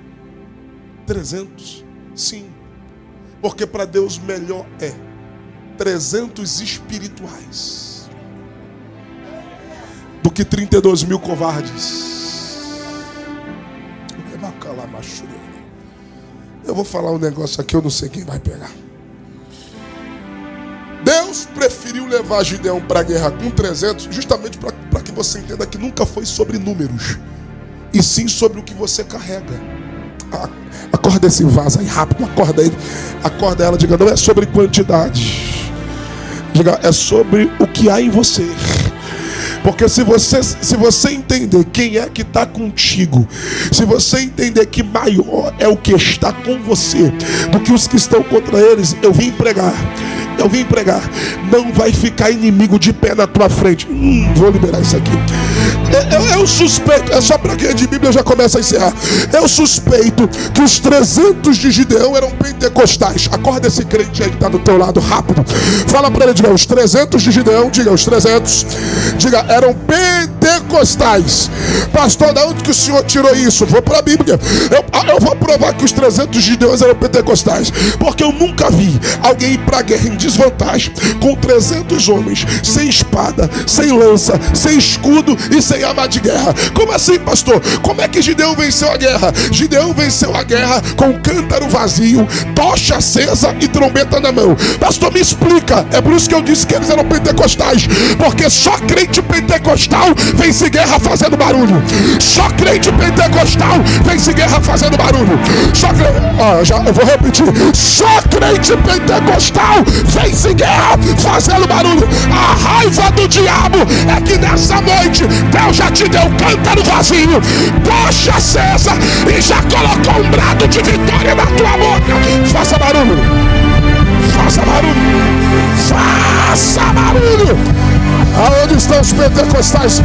300? Sim. Porque para Deus melhor é 300 espirituais do que 32 mil covardes. Eu vou falar um negócio aqui, eu não sei quem vai pegar. Deus preferiu levar Gideão para a guerra com 300, justamente para que você entenda que nunca foi sobre números, e sim sobre o que você carrega. Acorda esse vaso aí rápido, acorda ele, acorda ela, diga: não é sobre quantidade, diga: é sobre o que há em você. Porque se você entender quem é que está contigo, se você entender que maior é o que está com você do que os que estão contra eles, eu vim pregar, não vai ficar inimigo de pé na tua frente. Vou liberar isso aqui. Eu suspeito, é só para quem é de Bíblia, eu já começo a encerrar. Eu suspeito que os 300 de Gideão eram pentecostais. Acorda esse crente aí que está do teu lado, rápido. Fala para ele, diga: os 300 de Gideão, diga: os 300, diga: eram pentecostais. Pastor, da onde que o senhor tirou isso? Vou para a Bíblia. Eu vou provar que os 300 de Gideão eram pentecostais, porque eu nunca vi alguém ir para a guerra em desvantagem com 300 homens, sem espada, sem lança, sem escudo e sem arma de guerra. Como assim, pastor? Como é que Gideão venceu a guerra? Gideão venceu a guerra com cântaro vazio, tocha acesa e trombeta na mão. Pastor, me explica. É por isso que eu disse que eles eram pentecostais, porque só crente pentecostal vence guerra fazendo barulho. Só crente pentecostal vence guerra fazendo barulho. Eu vou repetir: só crente pentecostal vence guerra fazendo barulho. A raiva do diabo é que nessa noite Deus já te deu cântaro vazio, tocha acesa e já colocou um brado de vitória na tua boca. Faça barulho, faça barulho, faça barulho. Aonde estão os pentecostais?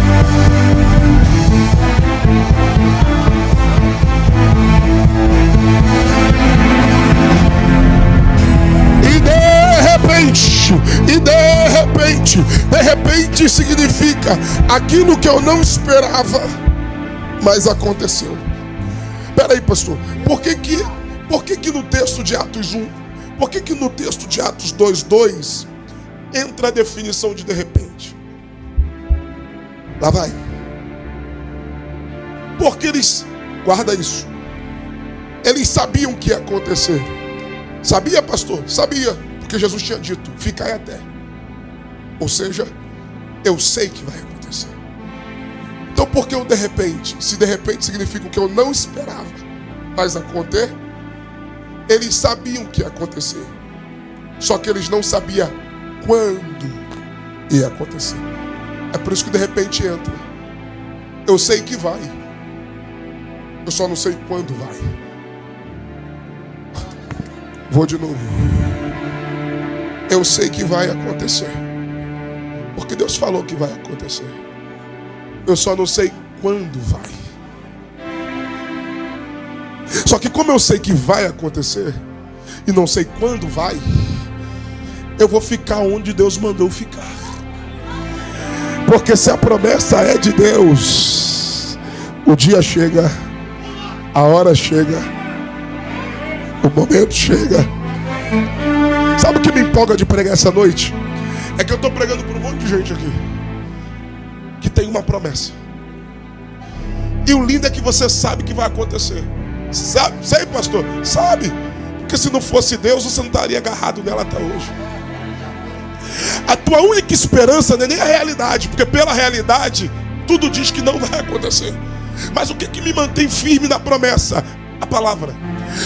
repente significa aquilo que eu não esperava, mas aconteceu. Peraí, pastor, por que no texto de Atos 1, por que no texto de Atos 2:2 entra a definição de repente? Lá vai. Porque eles, guarda isso, eles sabiam que ia acontecer. Sabia, pastor? Sabia, porque Jesus tinha dito, ficai até. Ou seja, eu sei que vai acontecer. Então por que o de repente? Se de repente significa o que eu não esperava, mas acontecer, eles sabiam que ia acontecer. Só que eles não sabiam quando ia acontecer. É por isso que de repente entra. Eu sei que vai. Eu só não sei quando vai. Vou de novo. Eu sei que vai acontecer. Porque Deus falou que vai acontecer. Eu só não sei quando vai. Só que como eu sei que vai acontecer e não sei quando vai, eu vou ficar onde Deus mandou ficar. Porque se a promessa é de Deus, o dia chega, a hora chega, o momento chega. Sabe o que me empolga de pregar essa noite? É que eu estou pregando para um monte de gente aqui que tem uma promessa. E o lindo é que você sabe que vai acontecer. Sabe? Sei, pastor? Sabe? Porque se não fosse Deus, você não estaria agarrado nela até hoje. A tua única esperança não é nem a realidade, porque pela realidade tudo diz que não vai acontecer. Mas o que me mantém firme na promessa? A palavra.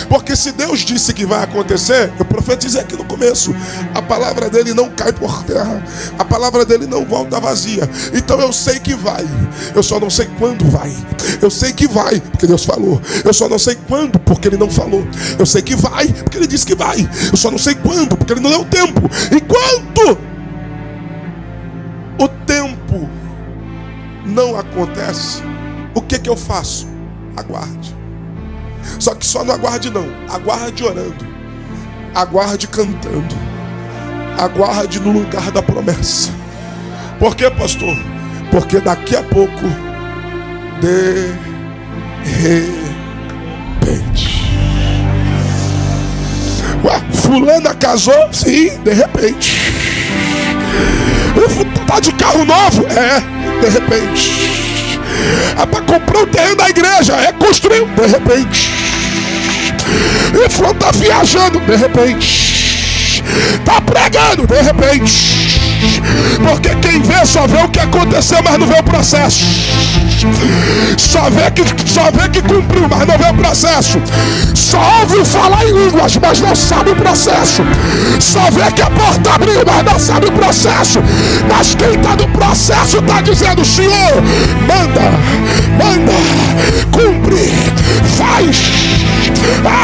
Porque se Deus disse que vai acontecer, eu profetizei aqui no começo, a palavra dele não cai por terra, a palavra dele não volta vazia. Então eu sei que vai, eu só não sei quando vai. Eu sei que vai, porque Deus falou. Eu só não sei quando, porque ele não falou. Eu sei que vai, porque ele disse que vai. Eu só não sei quando, porque ele não deu tempo. Enquanto o tempo não acontece, o que eu faço? Aguarde. Só que só não aguarde não, aguarde orando, aguarde cantando, aguarde no lugar da promessa. Por quê, pastor? Porque daqui a pouco, de repente. Ué, fulana casou? Sim, de repente. Tá de carro novo? É, de repente. É para comprar o terreno da igreja, é construir, de repente. E Flor tá viajando, de repente. Tá pregando, de repente. Porque quem vê só vê o que aconteceu, mas não vê o processo. Só vê que cumpriu, mas não vê o processo. Só ouve falar em línguas, mas não sabe o processo. Só vê que a porta abriu, mas não sabe o processo. Mas quem está no processo está dizendo: Senhor, manda, cumpre, faz,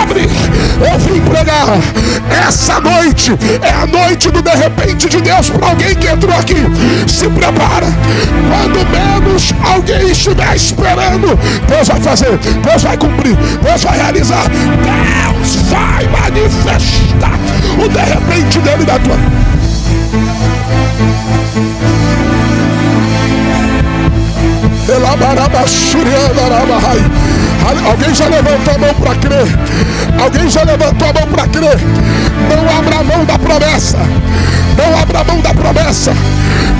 abre. Eu vim pregar. Essa noite é a noite do de repente de Deus para alguém que entrou aqui. Se prepara. Quando menos alguém estiver esperando, Deus vai fazer, Deus vai cumprir, Deus vai realizar, Deus vai manifestar o de repente dele na tua. Alguém já levantou a mão para crer? Alguém já levantou a mão para crer? Não abra a mão da promessa. Não abra a mão da promessa.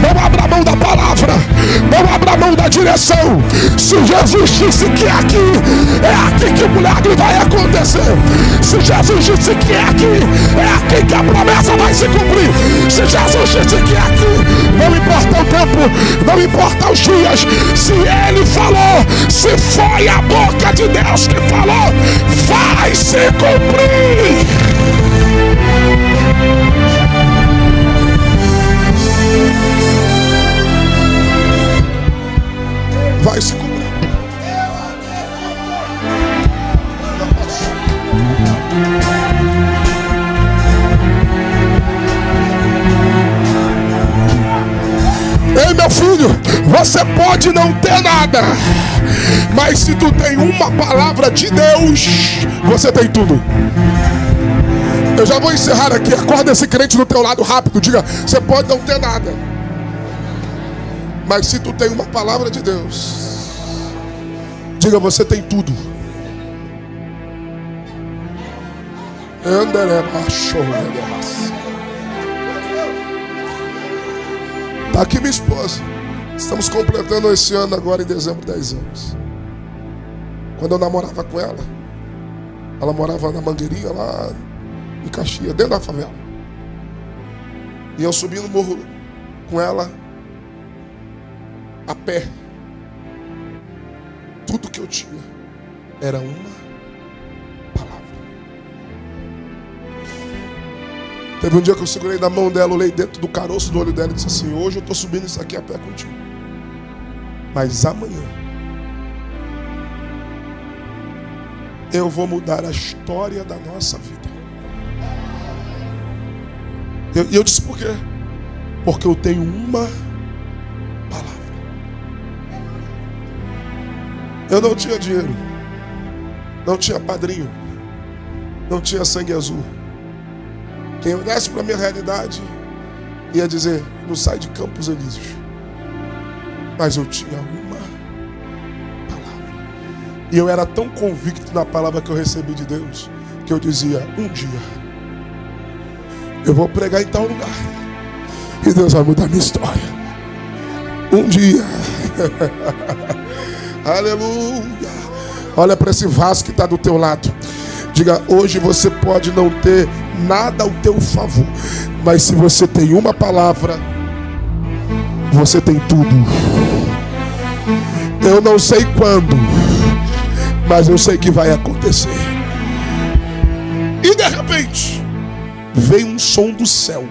Não abra a mão da palavra. Não abra a mão da direção. Se Jesus disse que é aqui que o milagre vai acontecer. Se Jesus disse que é aqui que a promessa vai se cumprir. Se Jesus disse que é aqui, não importa o tempo, não importa os dias. Se ele falou, se foi a boca de Deus que falou, vai se cumprir. Vai se cumprir. Ei, meu filho, você pode não ter nada, mas se tu tem uma palavra de Deus, você tem tudo. Eu já vou encerrar aqui. Acorda esse crente do teu lado rápido. Diga: você pode não ter nada, Mas se tu tem uma palavra de Deus, diga: você tem tudo. Está aqui minha esposa. Estamos completando esse ano agora em dezembro 10 anos. Quando eu namorava com ela, ela morava na Mangueirinha, lá em Caxias, dentro da favela. E eu subi no morro com ela a pé. Tudo que eu tinha era uma palavra. Teve um dia que eu segurei na mão dela, olhei dentro do caroço do olho dela e disse assim: hoje eu estou subindo isso aqui a pé contigo, mas amanhã eu vou mudar a história da nossa vida. E eu disse: por quê? Porque eu tenho uma palavra. Eu não tinha dinheiro, não tinha padrinho, não tinha sangue azul. Quem olhasse para a minha realidade ia dizer: não sai de Campos Elíseos. Mas eu tinha uma palavra. E eu era tão convicto na palavra que eu recebi de Deus, que eu dizia: um dia eu vou pregar em tal lugar e Deus vai mudar minha história. Um dia. Aleluia. Olha para esse vaso que está do teu lado. Diga: hoje você pode não ter nada ao teu favor, mas se você tem uma palavra, você tem tudo. Eu não sei quando, mas eu sei que vai acontecer. E de repente veio um som do céu.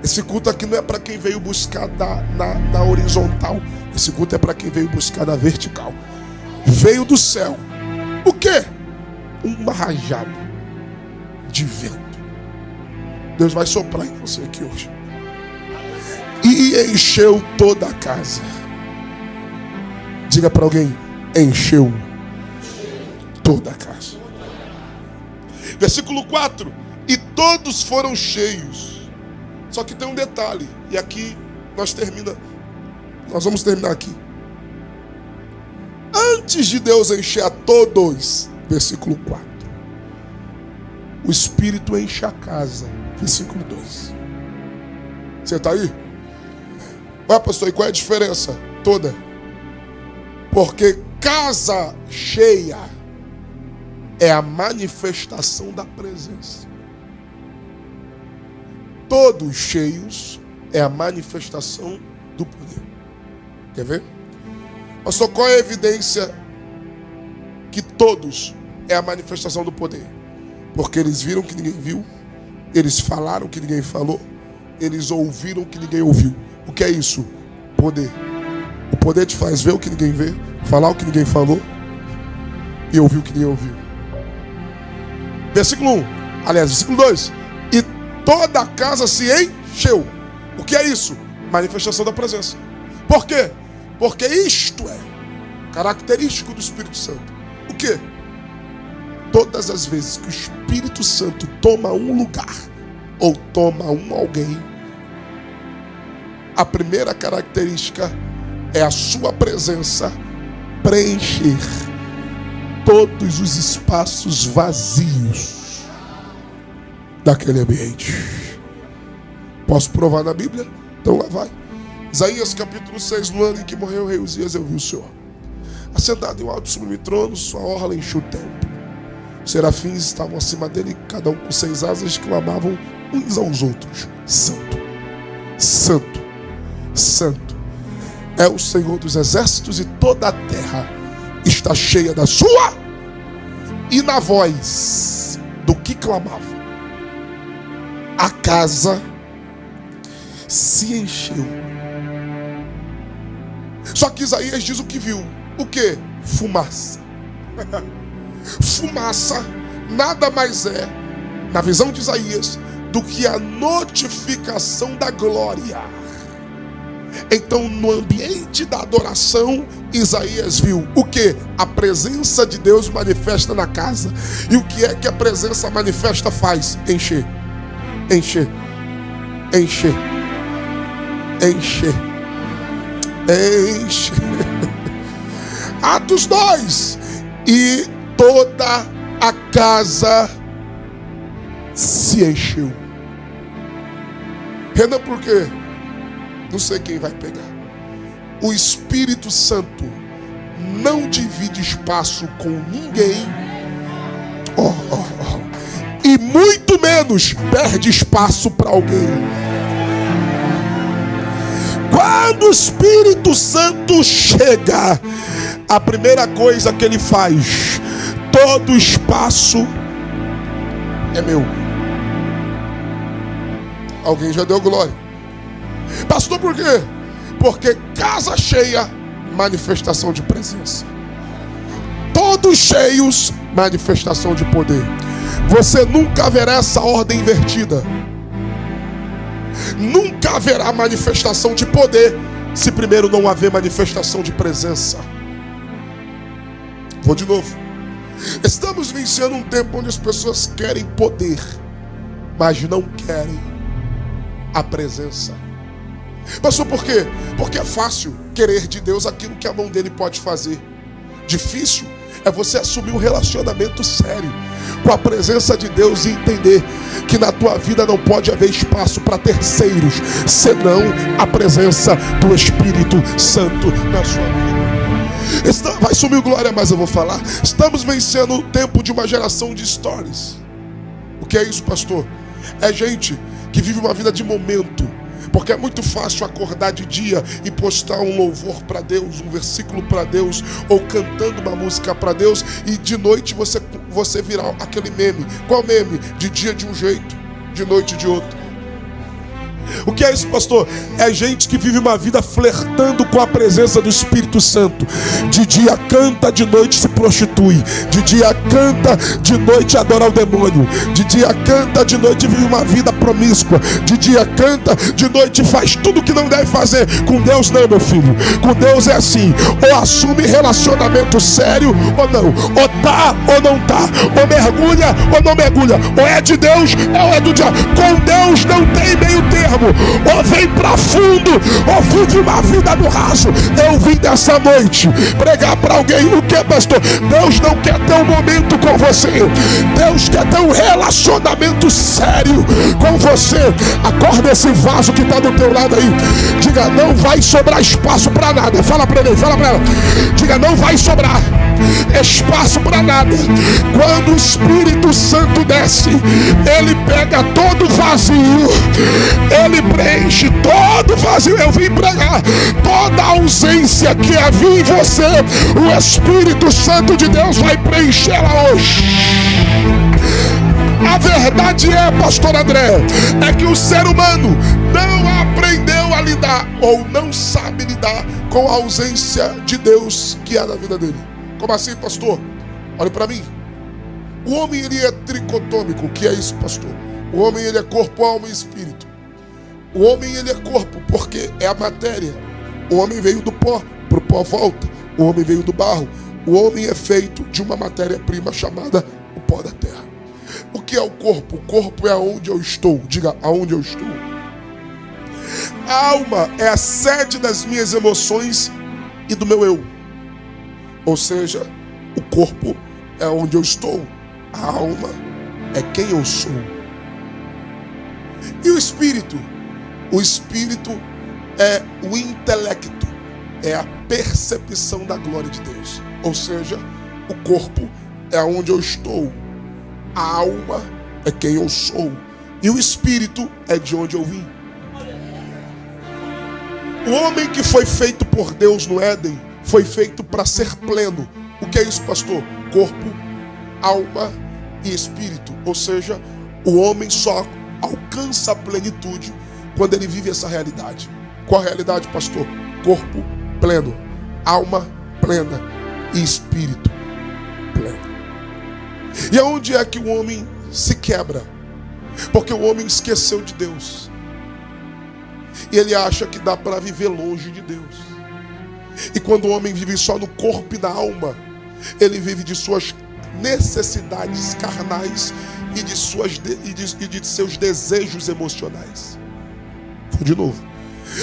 Esse culto aqui não é para quem veio buscar na horizontal. Esse culto é para quem veio buscar na vertical. Veio do céu o quê? Uma rajada de vento. Deus vai soprar em você aqui hoje. E encheu toda a casa. Diga para alguém: encheu toda a casa. Versículo 4: e todos foram cheios. Só que tem um detalhe, e aqui nós vamos terminar aqui. Antes de Deus encher a todos, versículo 4, o Espírito enche a casa, versículo 2. Você está aí? Ué, pastor, e qual é a diferença? Toda. Porque casa cheia é a manifestação da presença. Todos cheios é a manifestação do poder. Quer ver? Pastor, qual é a evidência que todos é a manifestação do poder? Porque eles viram que ninguém viu, eles falaram que ninguém falou, eles ouviram que ninguém ouviu. O que é isso? Poder. O poder te faz ver o que ninguém vê, falar o que ninguém falou e ouvir o que ninguém ouviu. Versículo 1, aliás, versículo 2. E toda a casa se encheu. O que é isso? Manifestação da presença. Por quê? Porque isto é característico do Espírito Santo. O quê? Todas as vezes que o Espírito Santo toma um lugar ou toma alguém, a primeira característica é a sua presença preencher todos os espaços vazios daquele ambiente. Posso provar na Bíblia? Então lá vai. Isaías capítulo 6, no ano em que morreu o rei Uzias, eu vi o Senhor assentado em um alto e sublime trono, sua orla encheu o templo. Os serafins estavam acima dele, cada um com 6 asas, clamavam uns aos outros: Santo, Santo, Santo é o Senhor dos exércitos, e toda a terra está cheia da sua. E na voz do que clamava, a casa se encheu. Só que Isaías diz o que viu. O que? Fumaça. Fumaça nada mais é, na visão de Isaías, do que a notificação da glória. Então, no ambiente da adoração, Isaías viu o que? A presença de Deus manifesta na casa. E o que é que a presença manifesta faz? Encher, encher, encher, encher. enche. Atos 2. E toda a casa se encheu. Renan, por quê? Não sei quem vai pegar. O Espírito Santo não divide espaço com ninguém. E muito menos perde espaço para alguém. Quando o Espírito Santo chega, a primeira coisa que ele faz, todo espaço é meu. Alguém já deu glória? Pastor, por quê? Porque casa cheia, manifestação de presença. Todos cheios, manifestação de poder. Você nunca verá essa ordem invertida. Nunca haverá manifestação de poder se primeiro não haver manifestação de presença. Vou de novo. Estamos vivenciando um tempo onde as pessoas querem poder, mas não querem a presença. Pastor, por quê? Porque é fácil querer de Deus aquilo que a mão dele pode fazer. Difícil é você assumir um relacionamento sério com a presença de Deus e entender que na tua vida não pode haver espaço para terceiros, senão a presença do Espírito Santo na sua vida. Vai sumir glória, mas eu vou falar. Estamos vencendo o tempo de uma geração de stories. O que é isso, pastor? É gente que vive uma vida de momento. Porque é muito fácil acordar de dia e postar um louvor para Deus, um versículo para Deus, ou cantando uma música para Deus, e de noite você virar aquele meme. Qual meme? De dia de um jeito, de noite de outro. O que é isso, pastor? É gente que vive uma vida flertando com a presença do Espírito Santo. De dia canta, de noite se prostitui. De dia canta, de noite adora o demônio. De dia canta, de noite vive uma vida promíscua. De dia canta, de noite faz tudo que não deve fazer. Com Deus não, meu filho. Com Deus é assim: ou assume relacionamento sério ou não. Ou tá ou não tá. Ou mergulha ou não mergulha. Ou é de Deus ou é do diabo. Com Deus não tem meio termo. Ou vem pra fundo, ou vive uma vida no raso. Eu vim dessa noite pregar pra alguém. O que, pastor? Deus não quer ter um momento com você. Deus quer ter um relacionamento sério com você. Acorda esse vaso que tá do teu lado aí. Diga, não vai sobrar espaço pra nada. Fala pra ele, fala pra ela. Diga, não vai sobrar espaço para nada. Quando o Espírito Santo desce, ele pega todo vazio, ele preenche todo vazio. Eu vim pregar toda a ausência que havia em você. O Espírito Santo de Deus vai preenchê-la hoje. A verdade é, pastor André, é que o ser humano não aprendeu a lidar, ou não sabe lidar com a ausência de Deus que há na vida dele. Como assim, pastor? Olha para mim. O homem, ele é tricotômico. O que é isso, pastor? O homem, ele é corpo, alma e espírito. O homem, ele é corpo porque é a matéria. O homem veio do pó, para o pó volta. O homem veio do barro. O homem é feito de uma matéria-prima chamada o pó da terra. O que é o corpo? O corpo é aonde eu estou. Diga, aonde eu estou. A alma é a sede das minhas emoções e do meu eu. Ou seja, o corpo é onde eu estou. A alma é quem eu sou. E o espírito? O espírito é o intelecto, é a percepção da glória de Deus. Ou seja, o corpo é onde eu estou. A alma é quem eu sou. E o espírito é de onde eu vim. O homem que foi feito por Deus no Éden foi feito para ser pleno. O que é isso, pastor? Corpo, alma e espírito. Ou seja, o homem só alcança a plenitude quando ele vive essa realidade. Qual a realidade, pastor? Corpo pleno, alma plena e espírito pleno. E aonde é que o homem se quebra? Porque o homem esqueceu de Deus. E ele acha que dá para viver longe de Deus. E quando o homem vive só no corpo e na alma, ele vive de suas necessidades carnais e de seus desejos emocionais. Vou de novo.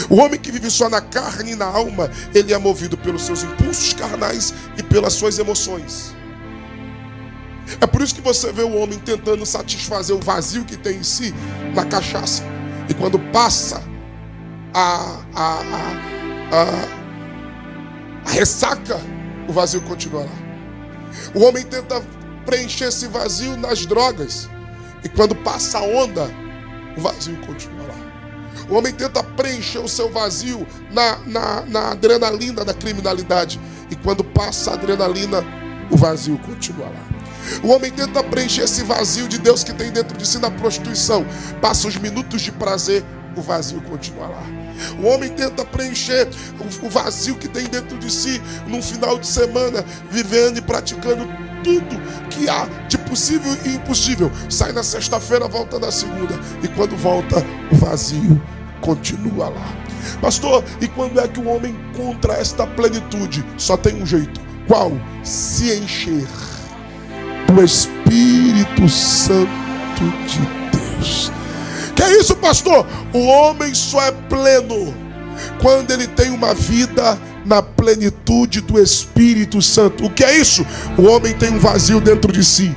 O homem que vive só na carne e na alma, ele é movido pelos seus impulsos carnais e pelas suas emoções. É por isso que você vê o homem tentando satisfazer o vazio que tem em si na cachaça. E quando passa a ressaca, o vazio continua lá. O homem tenta preencher esse vazio nas drogas. E quando passa a onda, o vazio continua lá. O homem tenta preencher o seu vazio na adrenalina da criminalidade. E quando passa a adrenalina, o vazio continua lá. O homem tenta preencher esse vazio de Deus que tem dentro de si na prostituição. Passa os minutos de prazer, o vazio continua lá. O homem tenta preencher o vazio que tem dentro de si num final de semana, vivendo e praticando tudo que há de possível e impossível. Sai na sexta-feira, volta na segunda. E quando volta, o vazio continua lá. Pastor, e quando é que o homem encontra esta plenitude? Só tem um jeito. Qual? Se encher do Espírito Santo de Deus. Que é isso, pastor? O homem só é pleno quando ele tem uma vida na plenitude do Espírito Santo. O que é isso? O homem tem um vazio dentro de si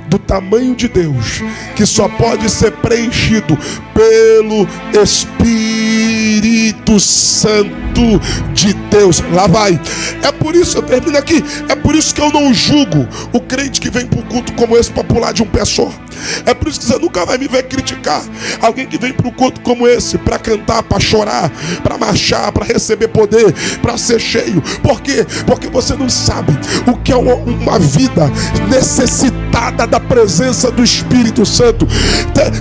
do tamanho de Deus, que só pode ser preenchido pelo Espírito Santo de Deus. Lá vai. É por isso, eu termino aqui, é por isso que eu não julgo o crente que vem para um culto como esse para pular de um pé só. É por isso que você nunca vai me ver criticar alguém que vem para um culto como esse para cantar, para chorar, para marchar, para receber poder, para ser cheio. Por quê? Porque você não sabe o que é uma vida necessitada da presença do Espírito Santo.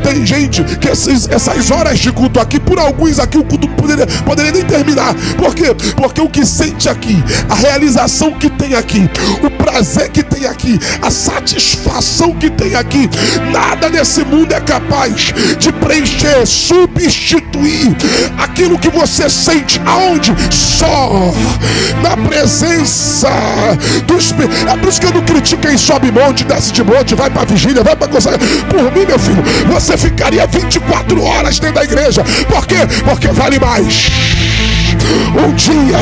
Tem gente que essas horas de culto aqui, por alguns aqui o culto poderia nem terminar. Por quê? Porque o que sente aqui, a realização que tem aqui, o prazer que tem aqui, a satisfação que tem aqui, nada nesse mundo é capaz de preencher, substituir aquilo que você sente. Aonde? Só na presença do Espírito. É por isso que eu não critico quem sobe monte, desce de monte, vai para vigília, vai para coisa. Por mim, meu filho, você ficaria 24 horas dentro da igreja. Por quê? Porque vale mais um dia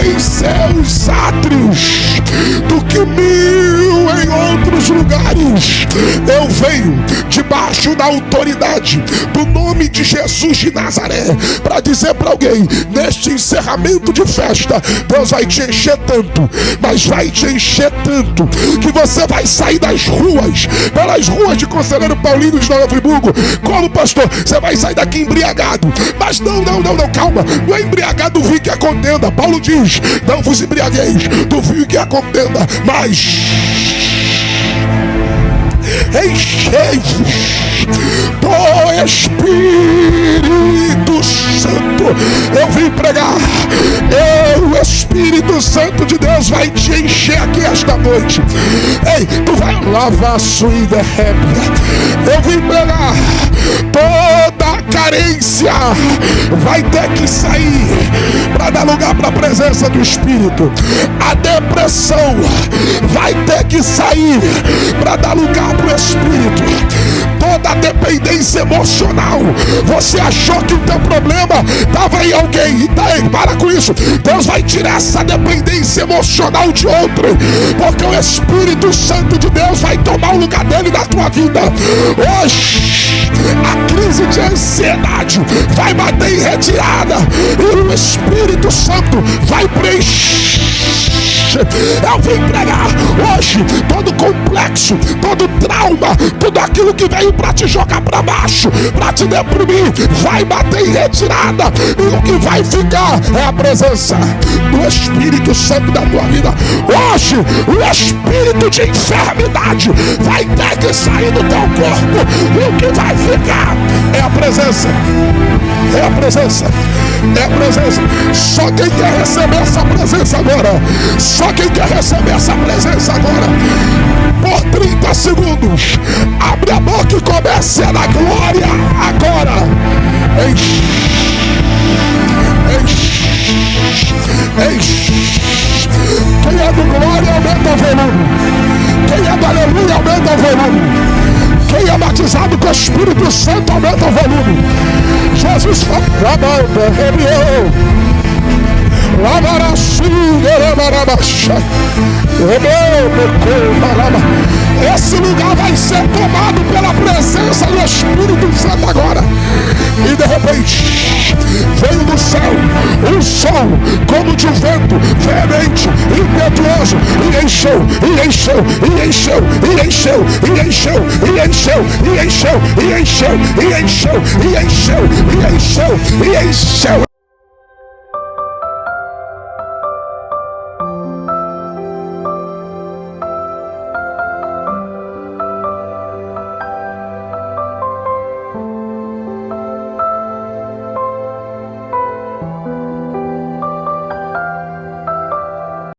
em seus átrios do que 1000 em outros lugares. Eu venho debaixo da autoridade do nome de Jesus de Nazaré para dizer para alguém, neste encerramento de festa, Deus vai te encher tanto, mas vai te encher tanto, que você vai sair das ruas, pelas ruas de Conselheiro Paulino de Nova Friburgo. Como, pastor? Você vai sair daqui embriagado. Mas não, calma. Não é embriagado do vinho que é contenda. Paulo diz, não vos embriagueis do vinho que é contenda, mas enchei-vos do Espírito Santo. Eu vim pregar. O Espírito Santo de Deus vai te encher aqui esta noite. Ei, tu vai lavar a sua rébia. Eu vim pregar. Toda carência vai ter que sair para dar lugar para a presença do Espírito. A depressão vai ter que sair para dar lugar para o Espírito. Toda dependência emocional, você achou que o teu problema estava em alguém, e tá aí, para com isso. Deus vai tirar essa dependência emocional de outro, porque o Espírito Santo de Deus vai tomar o lugar dele na tua vida. Hoje a crise de ansiedade vai bater em retirada e o Espírito Santo vai preencher. Eu vim pregar hoje todo complexo, todo trauma, tudo aquilo que veio para te jogar para baixo, para te deprimir, vai bater em retirada, e o que vai ficar é a presença do Espírito Santo da tua vida. Hoje o espírito de enfermidade vai ter que sair do teu corpo, e o que vai ficar é a presença. É a presença. É a presença. Só quem quer receber essa presença agora. Só quem quer receber essa presença agora. Por 30 segundos. Abre a boca e comece a dar glória agora. Enche. Enche. Enche. Quem é do glória aumenta o volume. Quem é do aleluia aumenta o volume. Quem é da batizado com o Espírito Santo, aumenta o volume. Jesus fala, esse lugar vai ser tomado pela presença do Espírito Santo agora. E de repente veio do céu um som como de um vento veemente, impetuoso, e encheu, e encheu, e encheu, e encheu, e encheu, e encheu, e encheu, e encheu, e encheu, e encheu, e encheu, e encheu.